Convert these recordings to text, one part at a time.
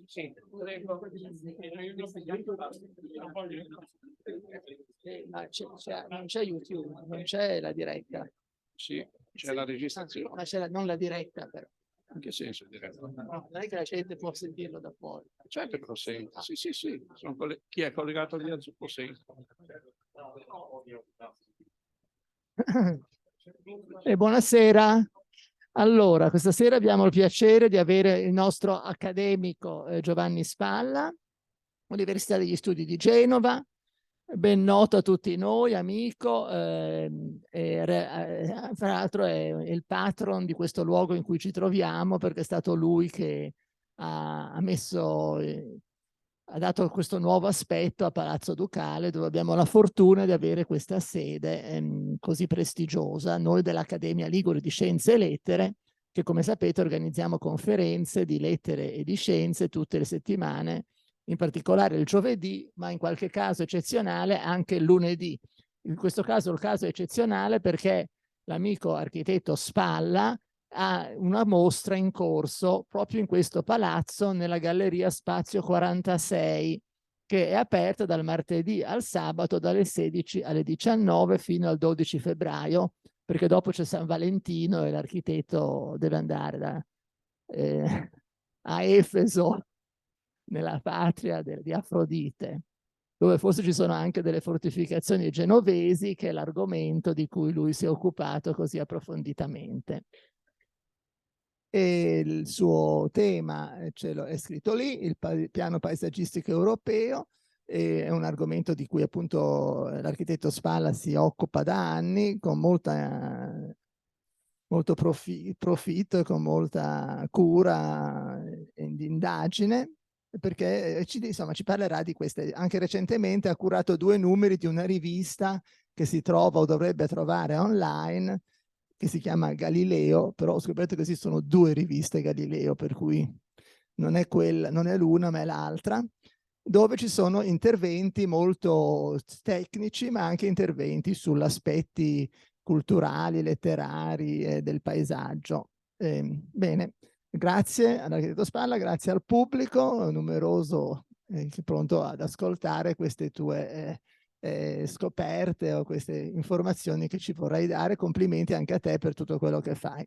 Sì, prego. Non c'è YouTube, non c'è la diretta. Sì, c'è la registrazione. Ma c'è non la diretta, però. In che senso diretta? No, non è che la gente può sentirlo da fuori. Certo che lo sento. Sì, sì, sì. Chi è collegato lì lo sente. E buonasera. Allora, questa sera abbiamo il piacere di avere il nostro accademico Giovanni Spalla, Università degli Studi di Genova, ben noto a tutti noi, amico, fra l'altro è il patron di questo luogo in cui ci troviamo, perché è stato lui che ha dato questo nuovo aspetto a Palazzo Ducale, dove abbiamo la fortuna di avere questa sede così prestigiosa, noi dell'Accademia Ligure di Scienze e Lettere, che come sapete organizziamo conferenze di lettere e di scienze tutte le settimane, in particolare il giovedì, ma in qualche caso eccezionale anche il lunedì. In questo caso il caso è eccezionale perché l'amico architetto Spalla ha una mostra in corso proprio in questo palazzo, nella Galleria Spazio 46, che è aperta dal martedì al sabato dalle 16 alle 19 fino al 12 febbraio, perché dopo c'è San Valentino e l'architetto deve andare a Efeso, nella patria di Afrodite, dove forse ci sono anche delle fortificazioni genovesi, che è l'argomento di cui lui si è occupato così approfonditamente. E il suo tema è scritto lì, il piano paesaggistico europeo, è un argomento di cui appunto l'architetto Spalla si occupa da anni con molto profitto e con molta cura di indagine, perché insomma, ci parlerà di queste. Anche recentemente ha curato 2 numeri di una rivista che si trova o dovrebbe trovare online, che si chiama Galileo, però ho scoperto che esistono 2 riviste Galileo, per cui non è l'una ma è l'altra, dove ci sono interventi molto tecnici, ma anche interventi sugli aspetti culturali, letterari del paesaggio. Bene, grazie all'architetto Spalla, grazie al pubblico numeroso che è pronto ad ascoltare queste tue scoperte o queste informazioni che ci vorrai dare. Complimenti anche a te per tutto quello che fai.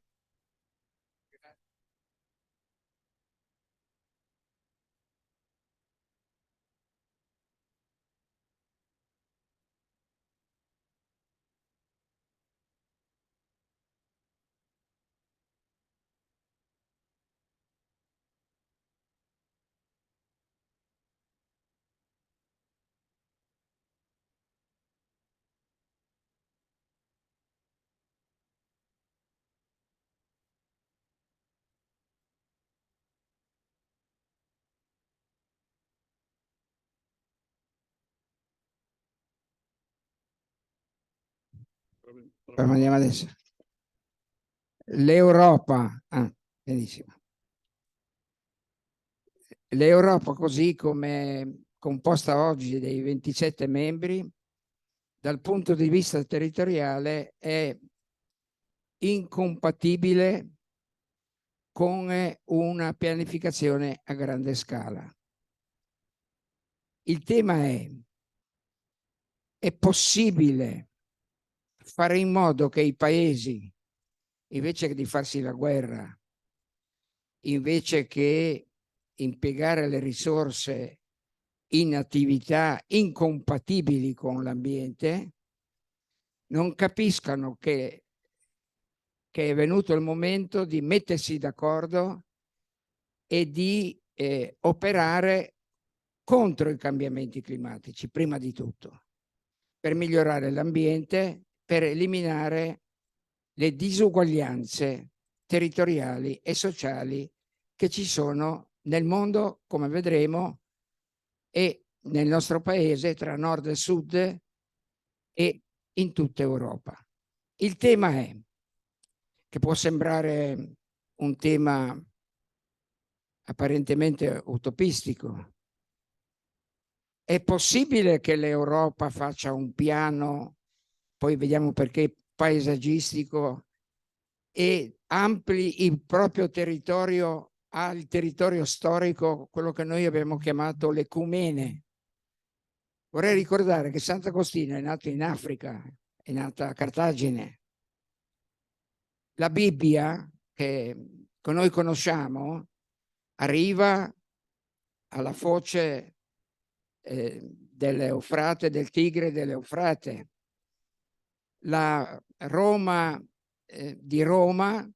Andiamo adesso. L'Europa, benissimo. L'Europa, così come composta oggi dei 27 membri, dal punto di vista territoriale è incompatibile con una pianificazione a grande scala. Il tema è possibile fare in modo che i paesi, invece di farsi la guerra, invece che impiegare le risorse in attività incompatibili con l'ambiente, non capiscano che è venuto il momento di mettersi d'accordo e di operare contro i cambiamenti climatici, prima di tutto, per migliorare l'ambiente, per eliminare le disuguaglianze territoriali e sociali che ci sono nel mondo, come vedremo, e nel nostro paese, tra nord e sud e in tutta Europa. Il tema è, che può sembrare un tema apparentemente utopistico, è possibile che l'Europa faccia un piano, poi vediamo perché paesaggistico, e ampli il proprio territorio al territorio storico, quello che noi abbiamo chiamato l'ecumene. Vorrei ricordare che Sant'Agostino è nato in Africa, è nata a Cartagine. La Bibbia che noi conosciamo arriva alla foce dell'Eufrate, del Tigre e dell'Eufrate. La Roma di Roma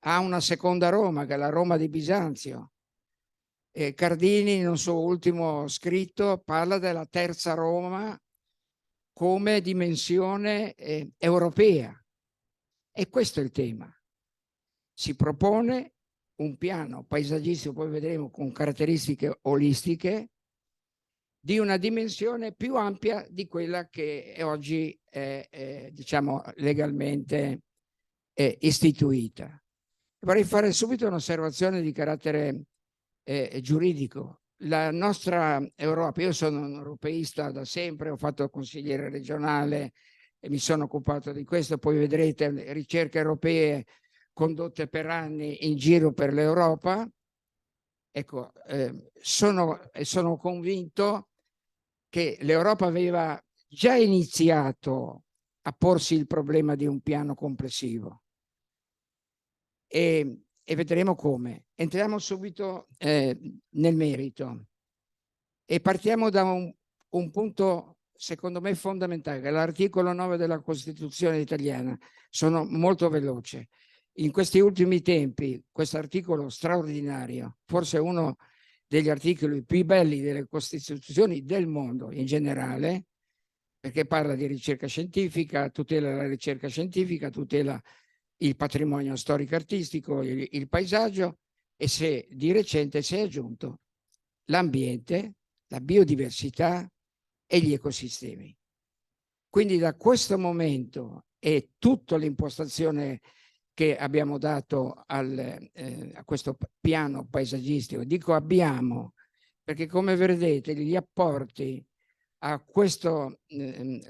ha una seconda Roma, che è la Roma di Bisanzio. Cardini, nel suo ultimo scritto, parla della terza Roma come dimensione europea. E questo è il tema. Si propone un piano paesaggistico, poi vedremo, con caratteristiche olistiche, di una dimensione più ampia di quella che oggi è diciamo, legalmente istituita. Vorrei fare subito un'osservazione di carattere giuridico. La nostra Europa, io sono un europeista da sempre, ho fatto consigliere regionale e mi sono occupato di questo, poi vedrete le ricerche europee condotte per anni in giro per l'Europa. Ecco, sono convinto che l'Europa aveva già iniziato a porsi il problema di un piano complessivo. E vedremo come. Entriamo subito nel merito e partiamo da un punto secondo me fondamentale, che è l'articolo 9 della Costituzione italiana. Sono molto veloce. In questi ultimi tempi questo articolo straordinario, forse uno degli articoli più belli delle Costituzioni del mondo in generale, perché parla di ricerca scientifica, tutela la ricerca scientifica, tutela il patrimonio storico-artistico, il paesaggio, e se di recente si è aggiunto l'ambiente, la biodiversità e gli ecosistemi. Quindi da questo momento e tutta l'impostazione che abbiamo dato a questo piano paesaggistico, dico abbiamo, perché come vedete gli apporti a questo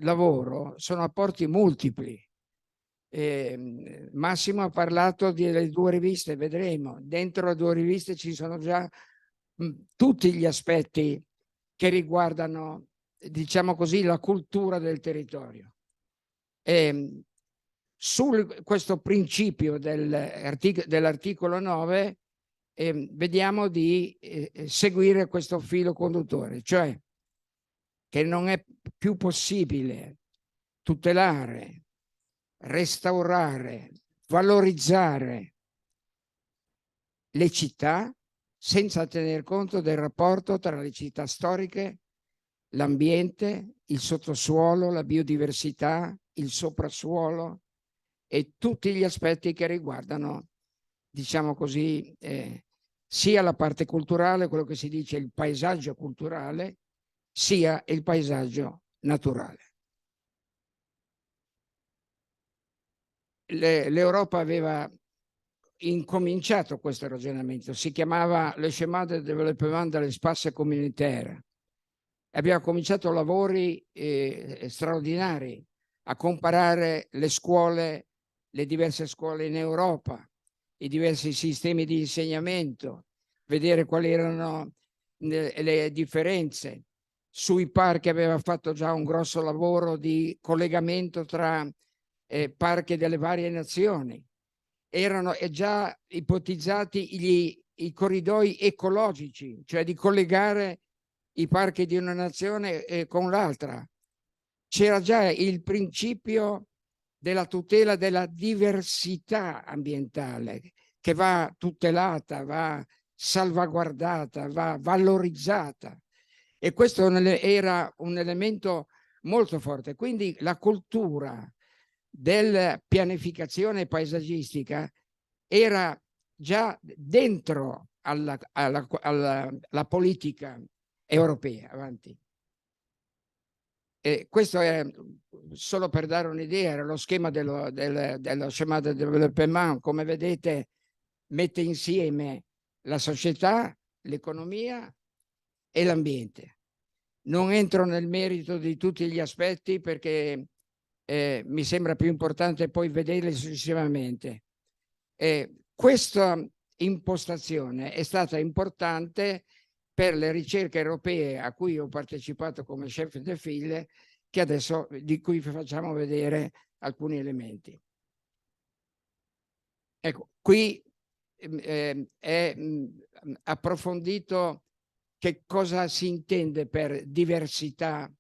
lavoro sono apporti multipli. Massimo ha parlato delle 2 riviste, vedremo. Dentro le 2 riviste ci sono già tutti gli aspetti che riguardano, diciamo così, la cultura del territorio. Su questo principio dell'articolo 9 vediamo di seguire questo filo conduttore, cioè che non è più possibile tutelare, restaurare, valorizzare le città senza tener conto del rapporto tra le città storiche, l'ambiente, il sottosuolo, la biodiversità, il soprassuolo e tutti gli aspetti che riguardano, diciamo così, sia la parte culturale, quello che si dice il paesaggio culturale, sia il paesaggio naturale. L'Europa aveva incominciato questo ragionamento, si chiamava le Schéma de développement de l'espace communautaire. Abbiamo cominciato lavori straordinari a comparare le scuole, le diverse scuole in Europa, i diversi sistemi di insegnamento, vedere quali erano le differenze. Sui parchi aveva fatto già un grosso lavoro di collegamento tra parchi delle varie nazioni. Erano già ipotizzati i corridoi ecologici, cioè di collegare i parchi di una nazione con l'altra. C'era già il principio della tutela della diversità ambientale, che va tutelata, va salvaguardata, va valorizzata. E questo era un elemento molto forte. Quindi la cultura della pianificazione paesaggistica era già dentro alla politica europea. Avanti. E questo è solo per dare un'idea, era lo schema dello Schéma de développement. Come vedete mette insieme la società, l'economia e l'ambiente. Non entro nel merito di tutti gli aspetti perché mi sembra più importante poi vederli successivamente. Questa impostazione è stata importante per le ricerche europee a cui ho partecipato come chef de file, che adesso di cui facciamo vedere alcuni elementi. Ecco, qui è approfondito che cosa si intende per diversità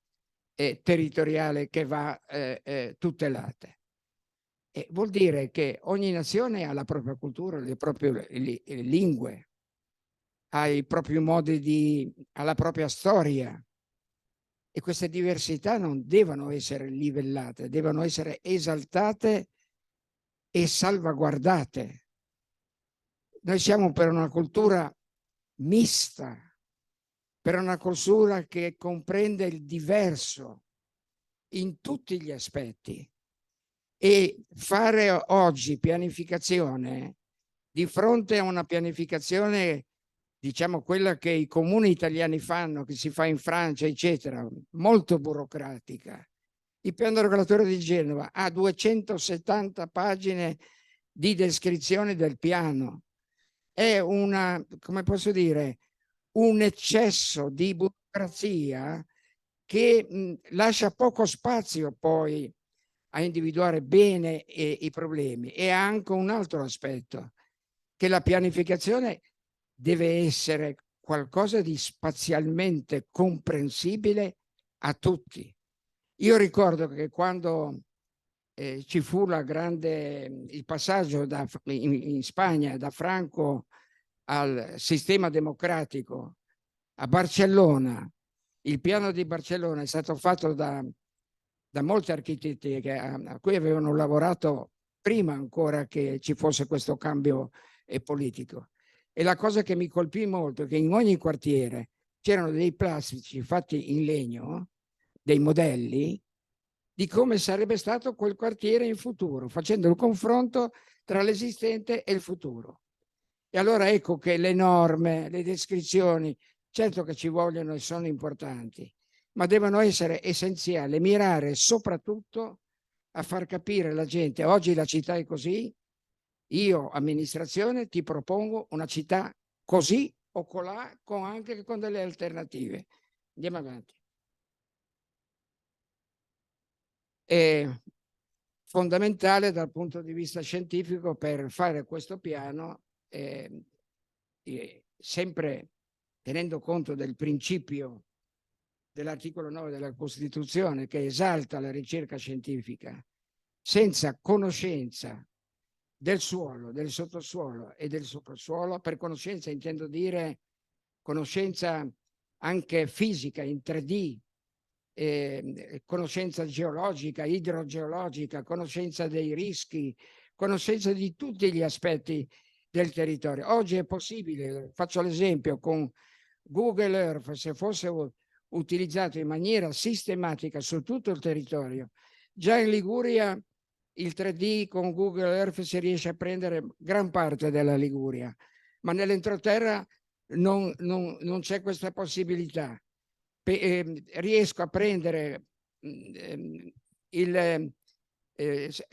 territoriale che va tutelata. Vuol dire che ogni nazione ha la propria cultura, le proprie lingue, ha i propri modi ha la propria storia, e queste diversità non devono essere livellate, devono essere esaltate e salvaguardate. Noi siamo per una cultura mista, per una cultura che comprende il diverso in tutti gli aspetti, e fare oggi pianificazione di fronte a una pianificazione, diciamo quella che i comuni italiani fanno, che si fa in Francia, eccetera, molto burocratica. Il piano regolatore di Genova ha 270 pagine di descrizione del piano. È come posso dire, un eccesso di burocrazia che lascia poco spazio poi a individuare bene i problemi. E ha anche un altro aspetto, che la pianificazione deve essere qualcosa di spazialmente comprensibile a tutti. Io ricordo che quando ci fu il passaggio in Spagna da Franco al sistema democratico a Barcellona, il piano di Barcellona è stato fatto da molti architetti a cui avevano lavorato prima ancora che ci fosse questo cambio politico. E la cosa che mi colpì molto è che in ogni quartiere c'erano dei plastici fatti in legno, dei modelli di come sarebbe stato quel quartiere in futuro, facendo il confronto tra l'esistente e il futuro. E allora ecco che le norme, le descrizioni, certo che ci vogliono e sono importanti, ma devono essere essenziali, mirare soprattutto a far capire alla gente: oggi la città è così, io amministrazione ti propongo una città così o colà, anche con delle alternative. Andiamo avanti. È fondamentale dal punto di vista scientifico per fare questo piano, sempre tenendo conto del principio dell'articolo 9 della Costituzione, che esalta la ricerca scientifica. Senza conoscenza del suolo, del sottosuolo e del soprassuolo, per conoscenza intendo dire conoscenza anche fisica in 3D, conoscenza geologica, idrogeologica, conoscenza dei rischi, conoscenza di tutti gli aspetti del territorio. Oggi è possibile, faccio l'esempio, con Google Earth, se fosse utilizzato in maniera sistematica su tutto il territorio, già in Liguria il 3D con Google Earth si riesce a prendere gran parte della Liguria, ma nell'entroterra non c'è questa possibilità. Riesco a prendere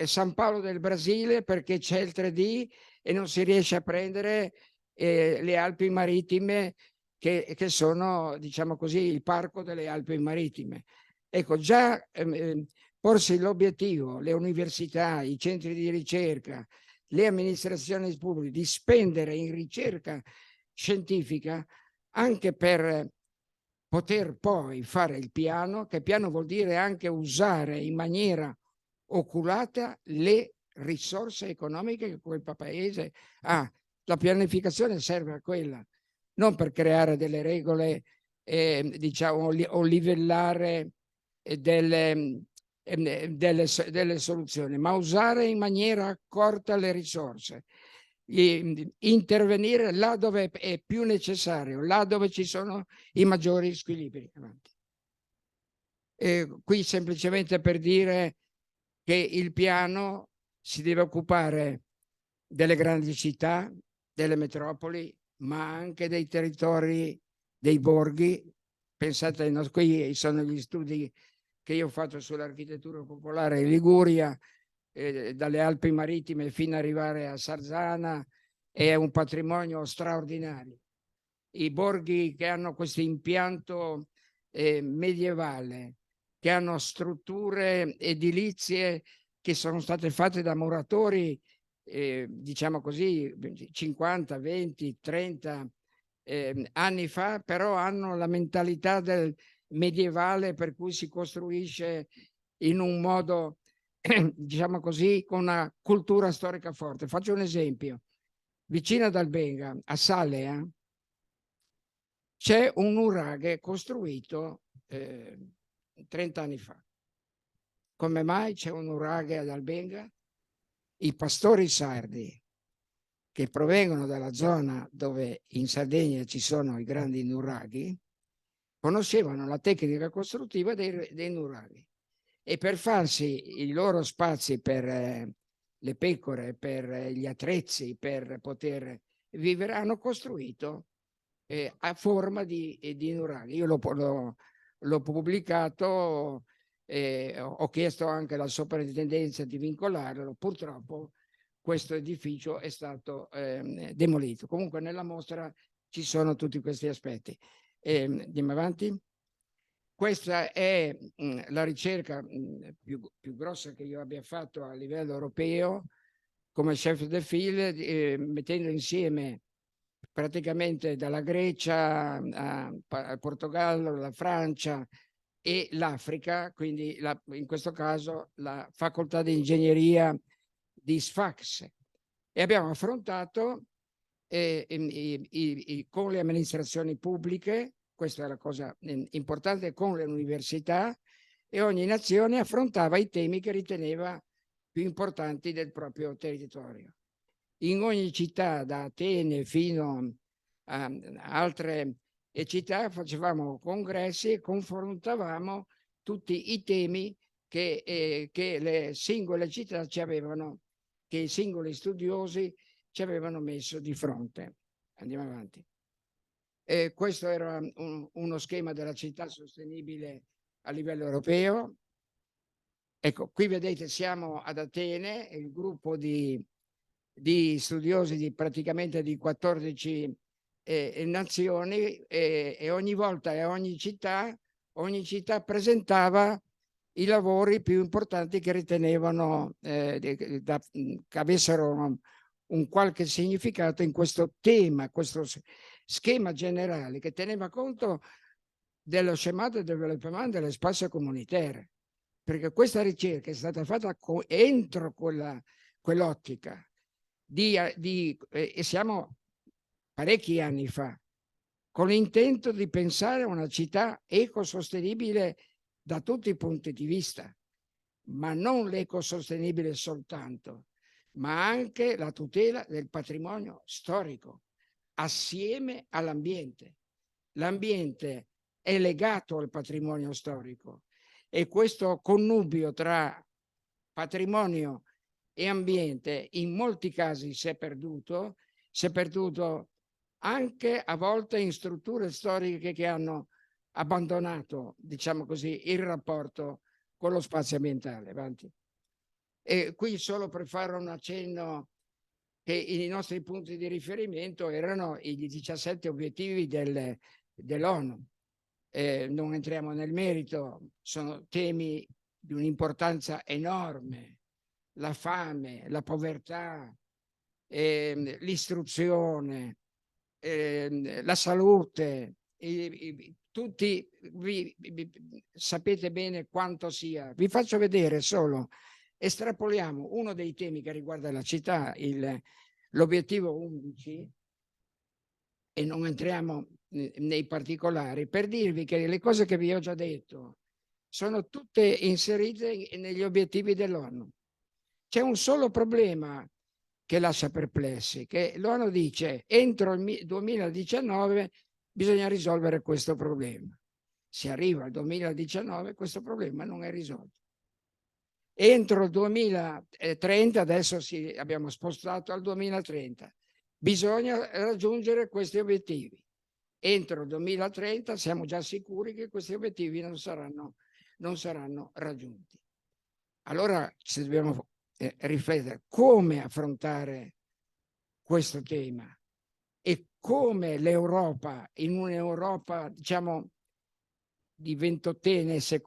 San Paolo del Brasile perché c'è il 3D, e non si riesce a prendere le Alpi Marittime che sono, diciamo così, il parco delle Alpi Marittime. Ecco, già porsi l'obiettivo, le università, i centri di ricerca, le amministrazioni pubbliche, di spendere in ricerca scientifica anche per poter poi fare il piano, che piano vuol dire anche usare in maniera oculata le risorse economiche che quel paese ha. La pianificazione serve a quella, non per creare delle regole, diciamo, o livellare delle soluzioni, ma usare in maniera accorta le risorse, intervenire là dove è più necessario, là dove ci sono i maggiori squilibri. Qui semplicemente per dire che il piano si deve occupare delle grandi città, delle metropoli, ma anche dei territori, dei borghi. Pensate, qui sono gli studi che io ho fatto sull'architettura popolare in Liguria, dalle Alpi Marittime fino ad arrivare a Sarzana, è un patrimonio straordinario. I borghi che hanno questo impianto medievale, che hanno strutture edilizie che sono state fatte da muratori, diciamo così, 50, 20, 30 anni fa, però hanno la mentalità del medievale, per cui si costruisce in un modo, diciamo così, con una cultura storica forte. Faccio un esempio. Vicino ad Albenga, a Salea, c'è un nuraghe costruito 30 anni fa. Come mai c'è un nuraghe ad Albenga? I pastori sardi, che provengono dalla zona dove in Sardegna ci sono i grandi nuraghi, conoscevano la tecnica costruttiva dei nuraghi, e per farsi i loro spazi per le pecore, per gli attrezzi, per poter vivere, hanno costruito a forma di nuraghi. Io l'ho pubblicato, ho chiesto anche alla soprintendenza di vincolarlo. Purtroppo questo edificio è stato demolito. Comunque nella mostra ci sono tutti questi aspetti. Andiamo avanti. Questa è la ricerca più grossa che io abbia fatto a livello europeo come chef de file, mettendo insieme praticamente dalla Grecia al Portogallo, la Francia e l'Africa, quindi in questo caso la facoltà di ingegneria di Sfax, e abbiamo affrontato con le amministrazioni pubbliche, questa è la cosa importante, con le università, e ogni nazione affrontava i temi che riteneva più importanti del proprio territorio. In ogni città, da Atene fino a altre città, facevamo congressi e confrontavamo tutti i temi che le singole città ci avevano, che i singoli studiosi ci avevano messo di fronte. Andiamo avanti. Questo era uno schema della città sostenibile a livello europeo. Ecco, qui vedete siamo ad Atene, il gruppo di studiosi di praticamente di 14 nazioni, e ogni volta e ogni città presentava i lavori più importanti che ritenevano che avessero un qualche significato in questo tema, questo schema generale che teneva conto dello schéma de développement dell'espace communautaire, perché questa ricerca è stata fatta entro quell'ottica e siamo parecchi anni fa, con l'intento di pensare a una città ecosostenibile da tutti i punti di vista, ma non l'ecosostenibile soltanto, ma anche la tutela del patrimonio storico assieme all'ambiente. L'ambiente è legato al patrimonio storico, e questo connubio tra patrimonio e ambiente in molti casi si è perduto anche a volte in strutture storiche che hanno abbandonato, diciamo così, il rapporto con lo spazio ambientale. Avanti. E qui solo per fare un accenno che i nostri punti di riferimento erano i 17 obiettivi dell'ONU. Non entriamo nel merito, sono temi di un'importanza enorme: la fame, la povertà, l'istruzione, la salute, tutti sapete bene quanto sia. Vi faccio vedere solo, estrapoliamo uno dei temi che riguarda la città, l'obiettivo 11, e non entriamo nei particolari, per dirvi che le cose che vi ho già detto sono tutte inserite negli obiettivi dell'ONU. C'è un solo problema che lascia perplessi, che l'ONU dice entro il 2019 bisogna risolvere questo problema. Si arriva al 2019, questo problema non è risolto. Entro il 2030, adesso abbiamo spostato al 2030, bisogna raggiungere questi obiettivi. Entro il 2030 siamo già sicuri che questi obiettivi non saranno raggiunti. Allora ci dobbiamo riflettere come affrontare questo tema e come l'Europa, in un'Europa, diciamo, di ventottenne, se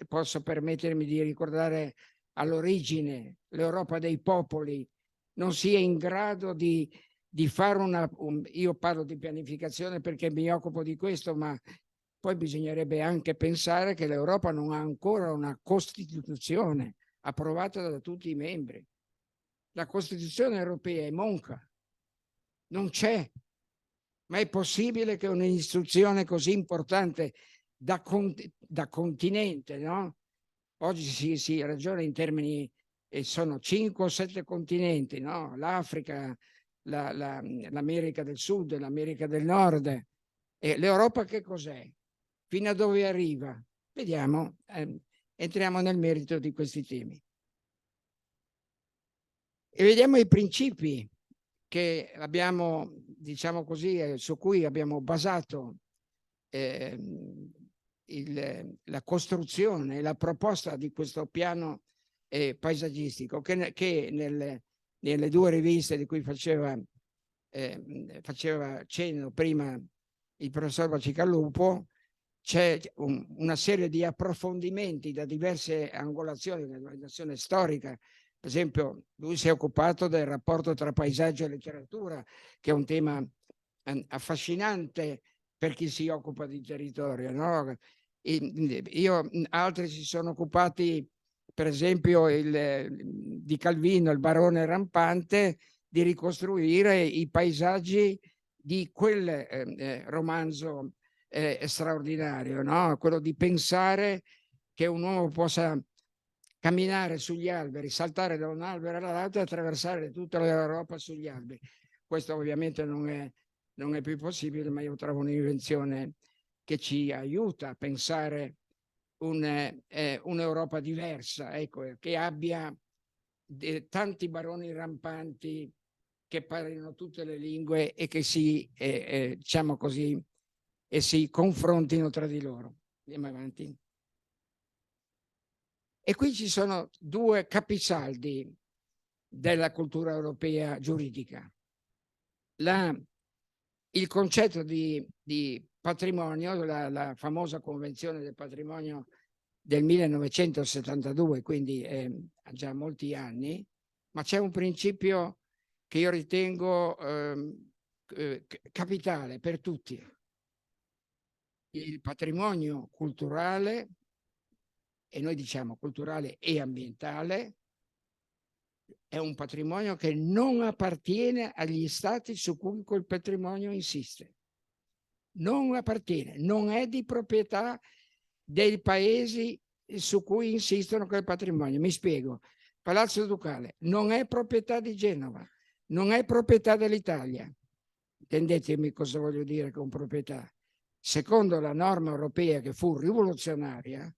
posso permettermi di ricordare all'origine l'Europa dei popoli, non sia in grado di fare io parlo di pianificazione perché mi occupo di questo, ma poi bisognerebbe anche pensare che l'Europa non ha ancora una Costituzione approvata da tutti i membri. La Costituzione europea è monca, non c'è. Ma è possibile che un'istituzione così importante da continente, no? Oggi si ragiona in termini, sono 5 o 7 continenti, no? L'Africa, l'America del Sud, l'America del Nord. E l'Europa che cos'è? Fino a dove arriva? Vediamo, entriamo nel merito di questi temi. E vediamo i principi che abbiamo, diciamo così, su cui abbiamo basato la costruzione e la proposta di questo piano paesaggistico che nelle due riviste di cui faceva cenno prima il professor Bacigalupo c'è una serie di approfondimenti da diverse angolazioni dell'organizzazione storica. Per esempio, lui si è occupato del rapporto tra paesaggio e letteratura, che è un tema affascinante per chi si occupa di territorio, no? Altri si sono occupati, per esempio, di Calvino, il barone rampante, di ricostruire i paesaggi di quel romanzo straordinario, no? Quello di pensare che un uomo possa camminare sugli alberi, saltare da un albero all'altro e attraversare tutta l'Europa sugli alberi. Questo ovviamente non è più possibile, ma io trovo un'invenzione che ci aiuta a pensare un'Europa diversa, ecco, che abbia tanti baroni rampanti che parlino tutte le lingue e che diciamo così, e si confrontino tra di loro. Andiamo avanti. E qui ci sono due capisaldi della cultura europea giuridica. Il concetto di patrimonio, la famosa Convenzione del patrimonio del 1972, quindi ha già molti anni, ma c'è un principio che io ritengo capitale per tutti. Il patrimonio culturale, e noi diciamo culturale e ambientale, è un patrimonio che non appartiene agli stati su cui quel patrimonio insiste. Non appartiene, non è di proprietà dei paesi su cui insistono quel patrimonio. Mi spiego. Palazzo Ducale non è proprietà di Genova, non è proprietà dell'Italia. Intendetemi cosa voglio dire con proprietà. Secondo la norma europea che fu rivoluzionaria,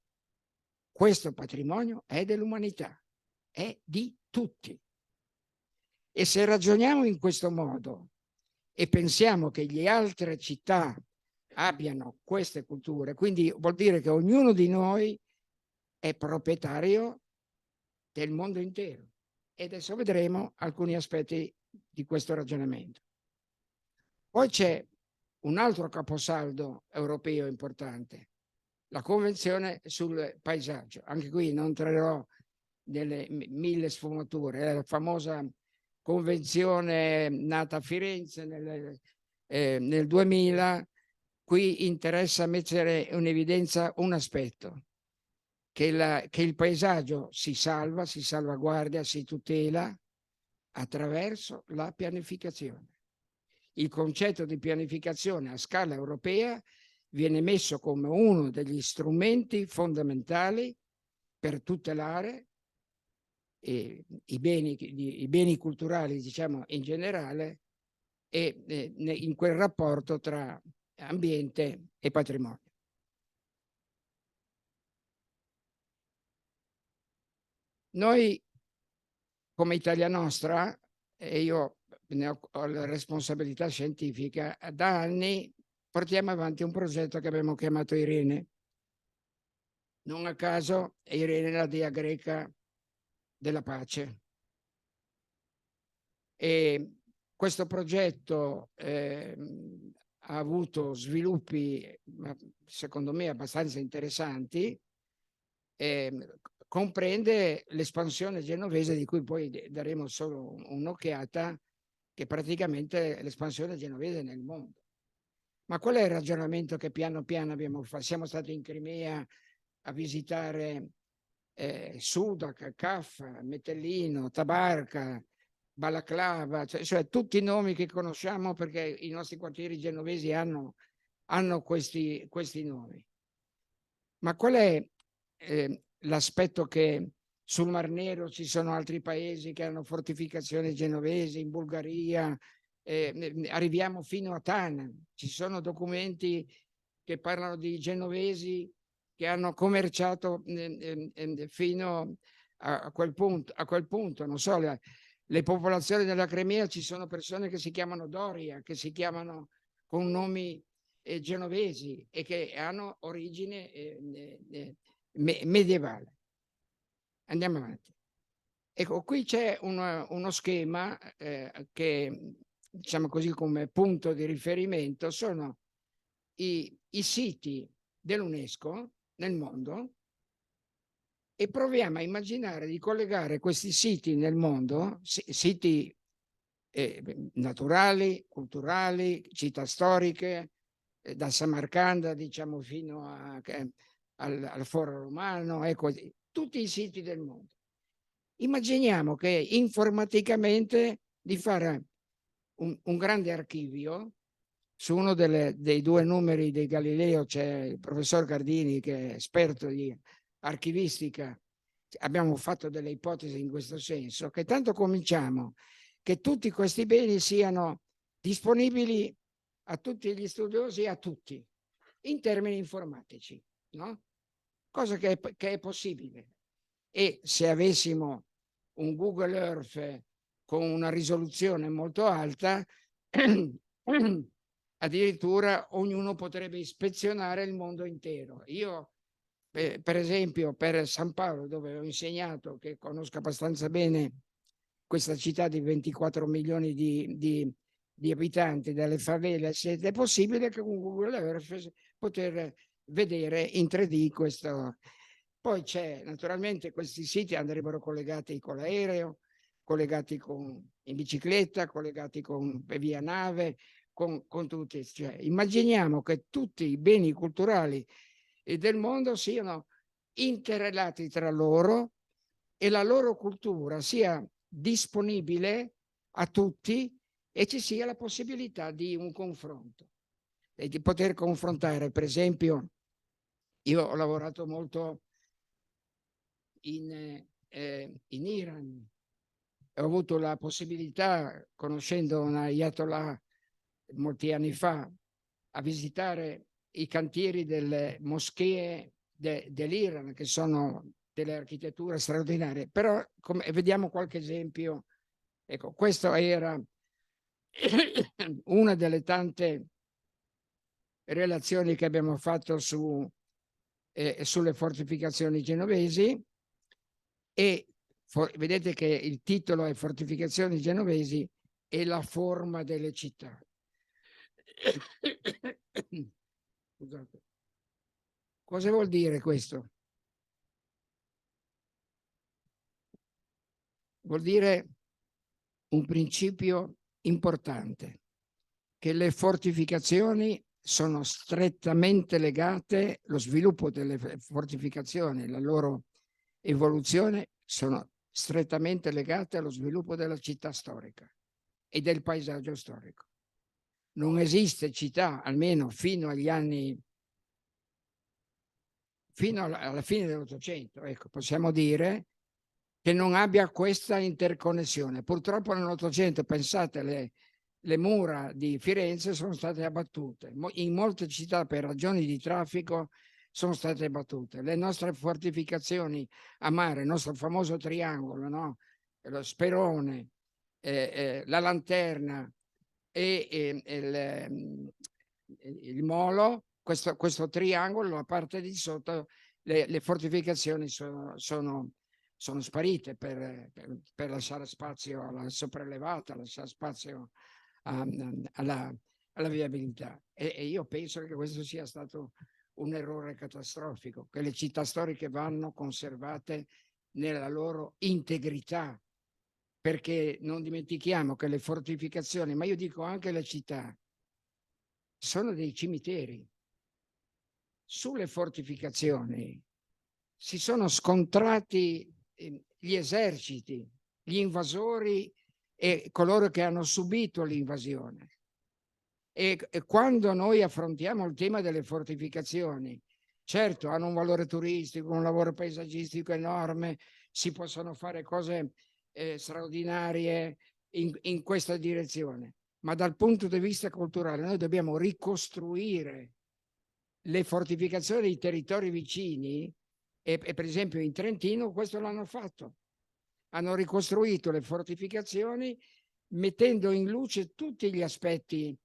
questo patrimonio è dell'umanità, è di tutti. E se ragioniamo in questo modo e pensiamo che le altre città abbiano queste culture, quindi vuol dire che ognuno di noi è proprietario del mondo intero. E adesso vedremo alcuni aspetti di questo ragionamento. Poi c'è un altro caposaldo europeo importante, la Convenzione sul paesaggio. Anche qui non entrerò nelle 1000 sfumature, è la famosa convenzione nata a Firenze nel 2000. Qui interessa mettere in evidenza un aspetto, che il paesaggio si salvaguardia, si tutela attraverso la pianificazione. Il concetto di pianificazione a scala europea viene messo come uno degli strumenti fondamentali per tutelare i beni culturali, diciamo, in generale, e in quel rapporto tra ambiente e patrimonio. Noi, come Italia Nostra, e io ne ho la responsabilità scientifica, da anni portiamo avanti un progetto che abbiamo chiamato Irene. Non a caso Irene è la dea greca della pace. E questo progetto ha avuto sviluppi, secondo me, abbastanza interessanti. Comprende l'espansione genovese, di cui poi daremo solo un'occhiata, che praticamente è l'espansione genovese nel mondo. Ma qual è il ragionamento che piano piano abbiamo fatto? Siamo stati in Crimea a visitare Sudak, Kaffa, Metellino, Tabarka, Balaclava, cioè tutti i nomi che conosciamo, perché i nostri quartieri genovesi hanno questi nomi. Ma qual è l'aspetto che sul Mar Nero ci sono altri paesi che hanno fortificazioni genovesi, in Bulgaria, arriviamo fino a Tana, ci sono documenti che parlano di genovesi che hanno commerciato fino a quel punto, non so, le popolazioni della Crimea, ci sono persone che si chiamano Doria, che si chiamano con nomi genovesi e che hanno origine medievale. Andiamo avanti. Ecco, qui c'è uno schema che, diciamo così, come punto di riferimento sono i siti dell'UNESCO nel mondo, e proviamo a immaginare di collegare questi siti nel mondo, siti naturali, culturali, città storiche, da Samarcanda, diciamo, fino al Foro Romano, ecco, tutti i siti del mondo. Immaginiamo che informaticamente di fare un grande archivio. Su uno dei due numeri di Galileo c'è il professor Cardini, che è esperto di archivistica. Abbiamo fatto delle ipotesi in questo senso, che tanto cominciamo che tutti questi beni siano disponibili a tutti gli studiosi e a tutti, in termini informatici, no? Cosa che è possibile. E se avessimo un Google Earth con una risoluzione molto alta, addirittura ognuno potrebbe ispezionare il mondo intero. Io, per esempio, per San Paolo, dove ho insegnato, che conosco abbastanza bene questa città di 24 milioni di abitanti, dalle favela, è possibile che con Google Earth poter vedere in 3D questo. Poi c'è, naturalmente, questi siti andrebbero collegati con l'aereo, collegati in bicicletta, collegati con via nave, con tutti. Cioè, immaginiamo che tutti i beni culturali del mondo siano interrelati tra loro e la loro cultura sia disponibile a tutti e ci sia la possibilità di un confronto e di poter confrontare. Per esempio, io ho lavorato molto in Iran, ho avuto la possibilità, conoscendo un ayatollah molti anni fa, a visitare i cantieri delle moschee dell'Iran, che sono delle architetture straordinarie. Però vediamo qualche esempio. Ecco, questa era una delle tante relazioni che abbiamo fatto sulle fortificazioni genovesi, e vedete che il titolo è Fortificazioni genovesi e la forma delle città. Scusate. Cosa vuol dire questo? Vuol dire un principio importante, che le fortificazioni sono strettamente legate, lo sviluppo delle fortificazioni, la loro evoluzione sono strettamente legate allo sviluppo della città storica e del paesaggio storico. Non esiste città, almeno fino alla fine dell'Ottocento, ecco, possiamo dire, che non abbia questa interconnessione. Purtroppo nell'Ottocento, pensate, le mura di Firenze sono state abbattute. In molte città, per ragioni di traffico, sono state abbattute. Le nostre fortificazioni a mare, il nostro famoso triangolo, no? Lo Sperone, la Lanterna e il Molo, questo triangolo, la parte di sotto, le fortificazioni sono sono sparite per lasciare spazio alla sopraelevata, lasciare spazio alla viabilità. E io penso che questo sia stato un errore catastrofico, che le città storiche vanno conservate nella loro integrità, perché non dimentichiamo che le fortificazioni, ma io dico anche le città, sono dei cimiteri. Sulle fortificazioni si sono scontrati gli eserciti, gli invasori e coloro che hanno subito l'invasione. E quando noi affrontiamo il tema delle fortificazioni, certo hanno un valore turistico, un lavoro paesaggistico enorme, si possono fare cose straordinarie in questa direzione, ma dal punto di vista culturale noi dobbiamo ricostruire le fortificazioni dei territori vicini e per esempio in Trentino questo l'hanno fatto. Hanno ricostruito le fortificazioni mettendo in luce tutti gli aspetti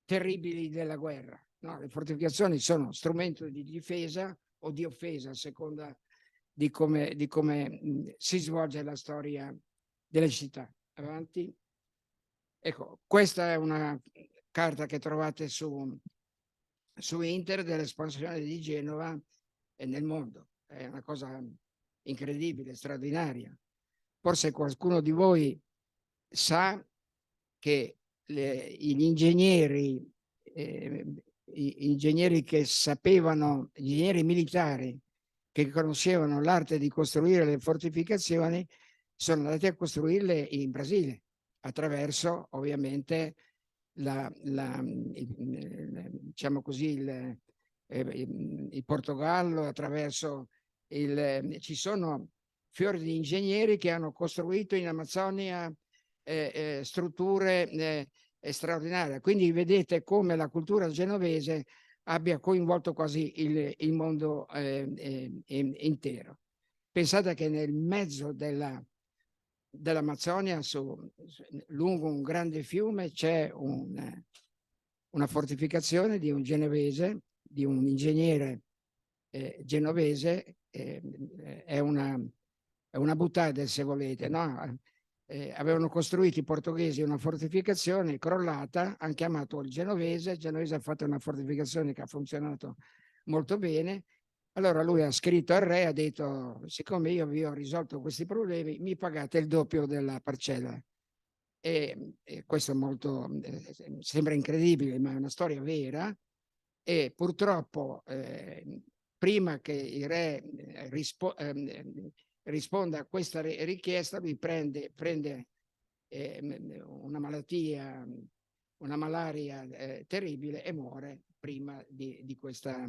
terribili della guerra. No, le fortificazioni sono strumento di difesa o di offesa a seconda di come si svolge la storia delle città. Avanti. Ecco, questa è una carta che trovate su Internet dell'espansione di Genova e nel mondo. È una cosa incredibile, straordinaria. Forse qualcuno di voi sa che gli ingegneri che sapevano, gli ingegneri militari che conoscevano l'arte di costruire le fortificazioni, sono andati a costruirle in Brasile, attraverso ovviamente diciamo così, il Portogallo, attraverso ci sono fior di ingegneri che hanno costruito in Amazzonia strutture straordinarie. Quindi vedete come la cultura genovese abbia coinvolto quasi il mondo intero. Pensate che nel mezzo dell'Amazzonia, lungo un grande fiume, c'è una fortificazione di un genovese, di un ingegnere genovese, è una boutade, se volete, no? Avevano costruito i portoghesi una fortificazione crollata, hanno chiamato il genovese ha fatto una fortificazione che ha funzionato molto bene. Allora lui ha scritto al re, ha detto: siccome io vi ho risolto questi problemi, mi pagate il doppio della parcella. E questo è molto, sembra incredibile, ma è una storia vera. E purtroppo prima che il re risponda a questa richiesta, lui prende una malattia, una malaria terribile e muore prima di questa.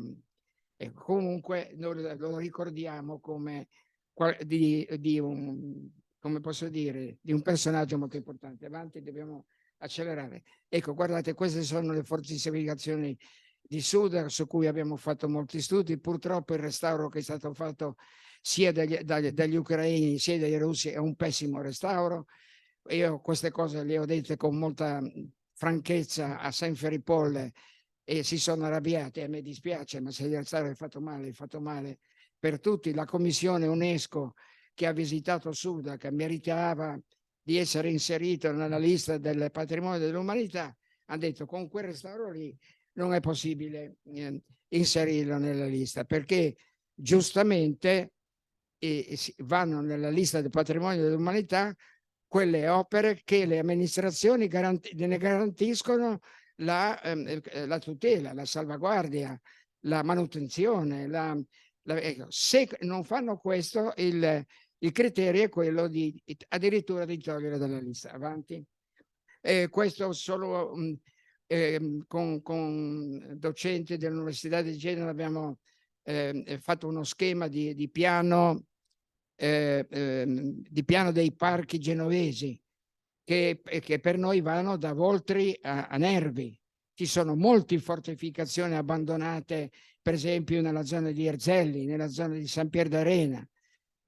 Comunque noi lo ricordiamo come come posso dire, di un personaggio molto importante. Avanti, dobbiamo accelerare. Ecco, guardate, queste sono le fortificazioni di Suder, su cui abbiamo fatto molti studi. Purtroppo il restauro che è stato fatto sia dagli ucraini sia dai russi è un pessimo restauro. Io queste cose le ho dette con molta franchezza a Saint-Feripolle e si sono arrabbiati. A me dispiace, ma se il restauro è fatto male per tutti. La commissione UNESCO che ha visitato Suda, che meritava di essere inserito nella lista del patrimonio dell'umanità, ha detto: con quel restauro lì non è possibile inserirlo nella lista, perché giustamente vanno nella lista del patrimonio dell'umanità quelle opere che le amministrazioni ne garantiscono la tutela, la salvaguardia, la manutenzione. Ecco, se non fanno questo, il criterio è quello addirittura di togliere dalla lista. Avanti. Questo solo con docenti dell'Università di Genova abbiamo fatto uno schema di piano dei parchi genovesi che per noi vanno da Voltri a Nervi. Ci sono molte fortificazioni abbandonate, per esempio nella zona di Erzelli, nella zona di San Pier d'Arena.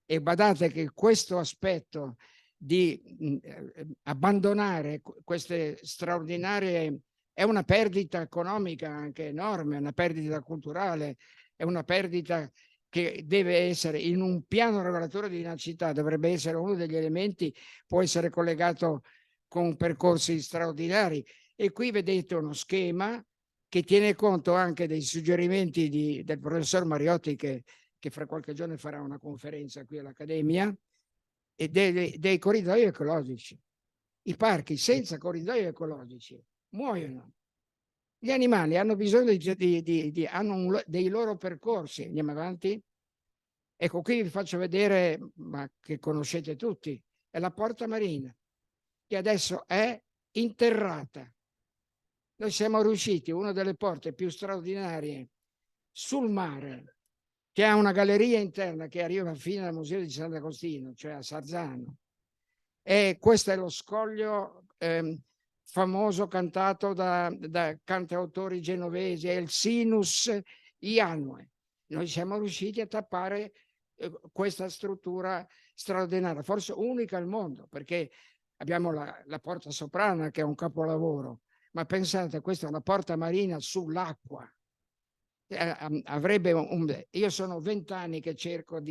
E badate che questo aspetto di abbandonare queste straordinarie è una perdita economica anche enorme, è una perdita culturale, è una perdita che deve essere in un piano regolatore di una città, dovrebbe essere uno degli elementi, può essere collegato con percorsi straordinari. E qui vedete uno schema che tiene conto anche dei suggerimenti del professor Mariotti, che fra qualche giorno farà una conferenza qui all'Accademia, e dei corridoi ecologici. I parchi senza corridoi ecologici muoiono. Gli animali hanno bisogno hanno dei loro percorsi. Andiamo avanti. Ecco, qui vi faccio vedere, ma che conoscete tutti, è la Porta Marina, che adesso è interrata. Noi siamo riusciti, una delle porte più straordinarie sul mare, che ha una galleria interna che arriva fino al Museo di Sant'Agostino, cioè a Sarzano. E questo è lo scoglio famoso cantato da cantautori genovesi, è il Sinus Ianue. Noi siamo riusciti a tappare questa struttura straordinaria, forse unica al mondo, perché abbiamo la Porta Soprana, che è un capolavoro, ma pensate, questa è una porta marina sull'acqua. Io sono 20 anni che cerco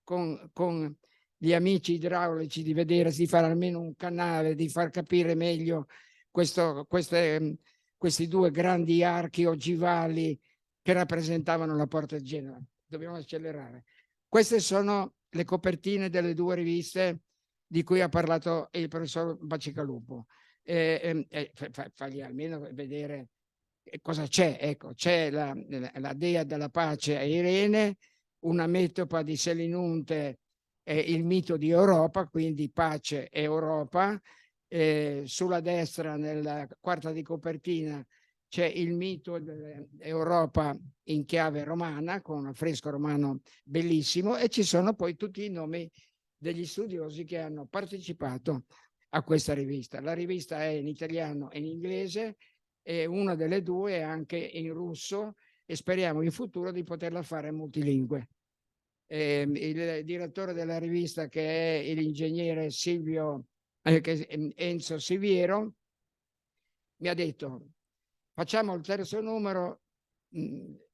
con gli amici idraulici di vedere, di fare almeno un canale, di far capire meglio questi due grandi archi ogivali che rappresentavano la Porta di Genova. Dobbiamo accelerare. Queste sono le copertine delle due riviste di cui ha parlato il professor Bacigalupo. Fagli almeno vedere cosa c'è. Ecco, c'è la dea della pace a Irene, una metopa di Selinunte, il mito di Europa, quindi pace e Europa. Sulla destra, nella quarta di copertina, c'è il mito dell'Europa in chiave romana, con un affresco romano bellissimo, e ci sono poi tutti i nomi degli studiosi che hanno partecipato a questa rivista. La rivista è in italiano e in inglese, e una delle due è anche in russo, e speriamo in futuro di poterla fare multilingue. Il direttore della rivista, che è l'ingegnere Enzo Siviero, mi ha detto: facciamo il terzo numero,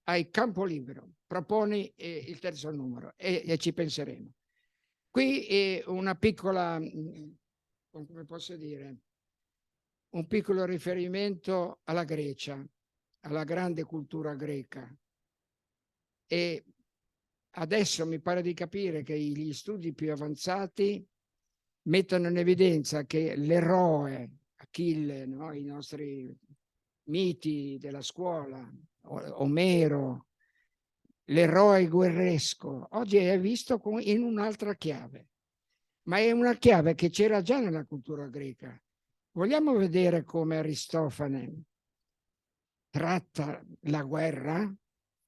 hai campo libero, proponi il terzo numero e ci penseremo. Qui è una piccola, come posso dire, un piccolo riferimento alla Grecia, alla grande cultura greca. E adesso mi pare di capire che gli studi più avanzati mettono in evidenza che l'eroe, Achille, no? I nostri miti della scuola, Omero, l'eroe guerresco, oggi è visto in un'altra chiave, ma è una chiave che c'era già nella cultura greca. Vogliamo vedere come Aristofane tratta la guerra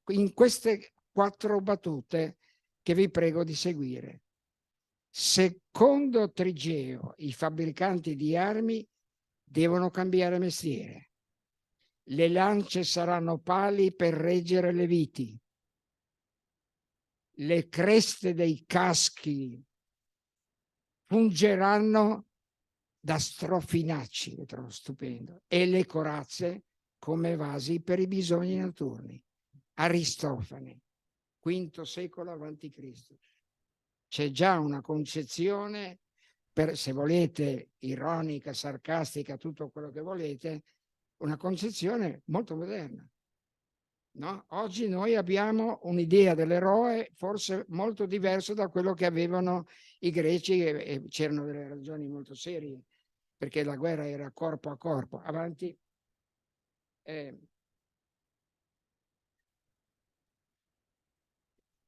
in queste 4 battute che vi prego di seguire. Secondo Trigeo, i fabbricanti di armi devono cambiare mestiere. Le lance saranno pali per reggere le viti. Le creste dei caschi fungeranno da strofinacci, lo trovo stupendo, e le corazze come vasi per i bisogni notturni. Aristofane, V secolo avanti Cristo. C'è già una concezione, se volete, ironica, sarcastica, tutto quello che volete, una concezione molto moderna. No? Oggi noi abbiamo un'idea dell'eroe forse molto diversa da quello che avevano i greci, e c'erano delle ragioni molto serie, perché la guerra era corpo a corpo. Avanti.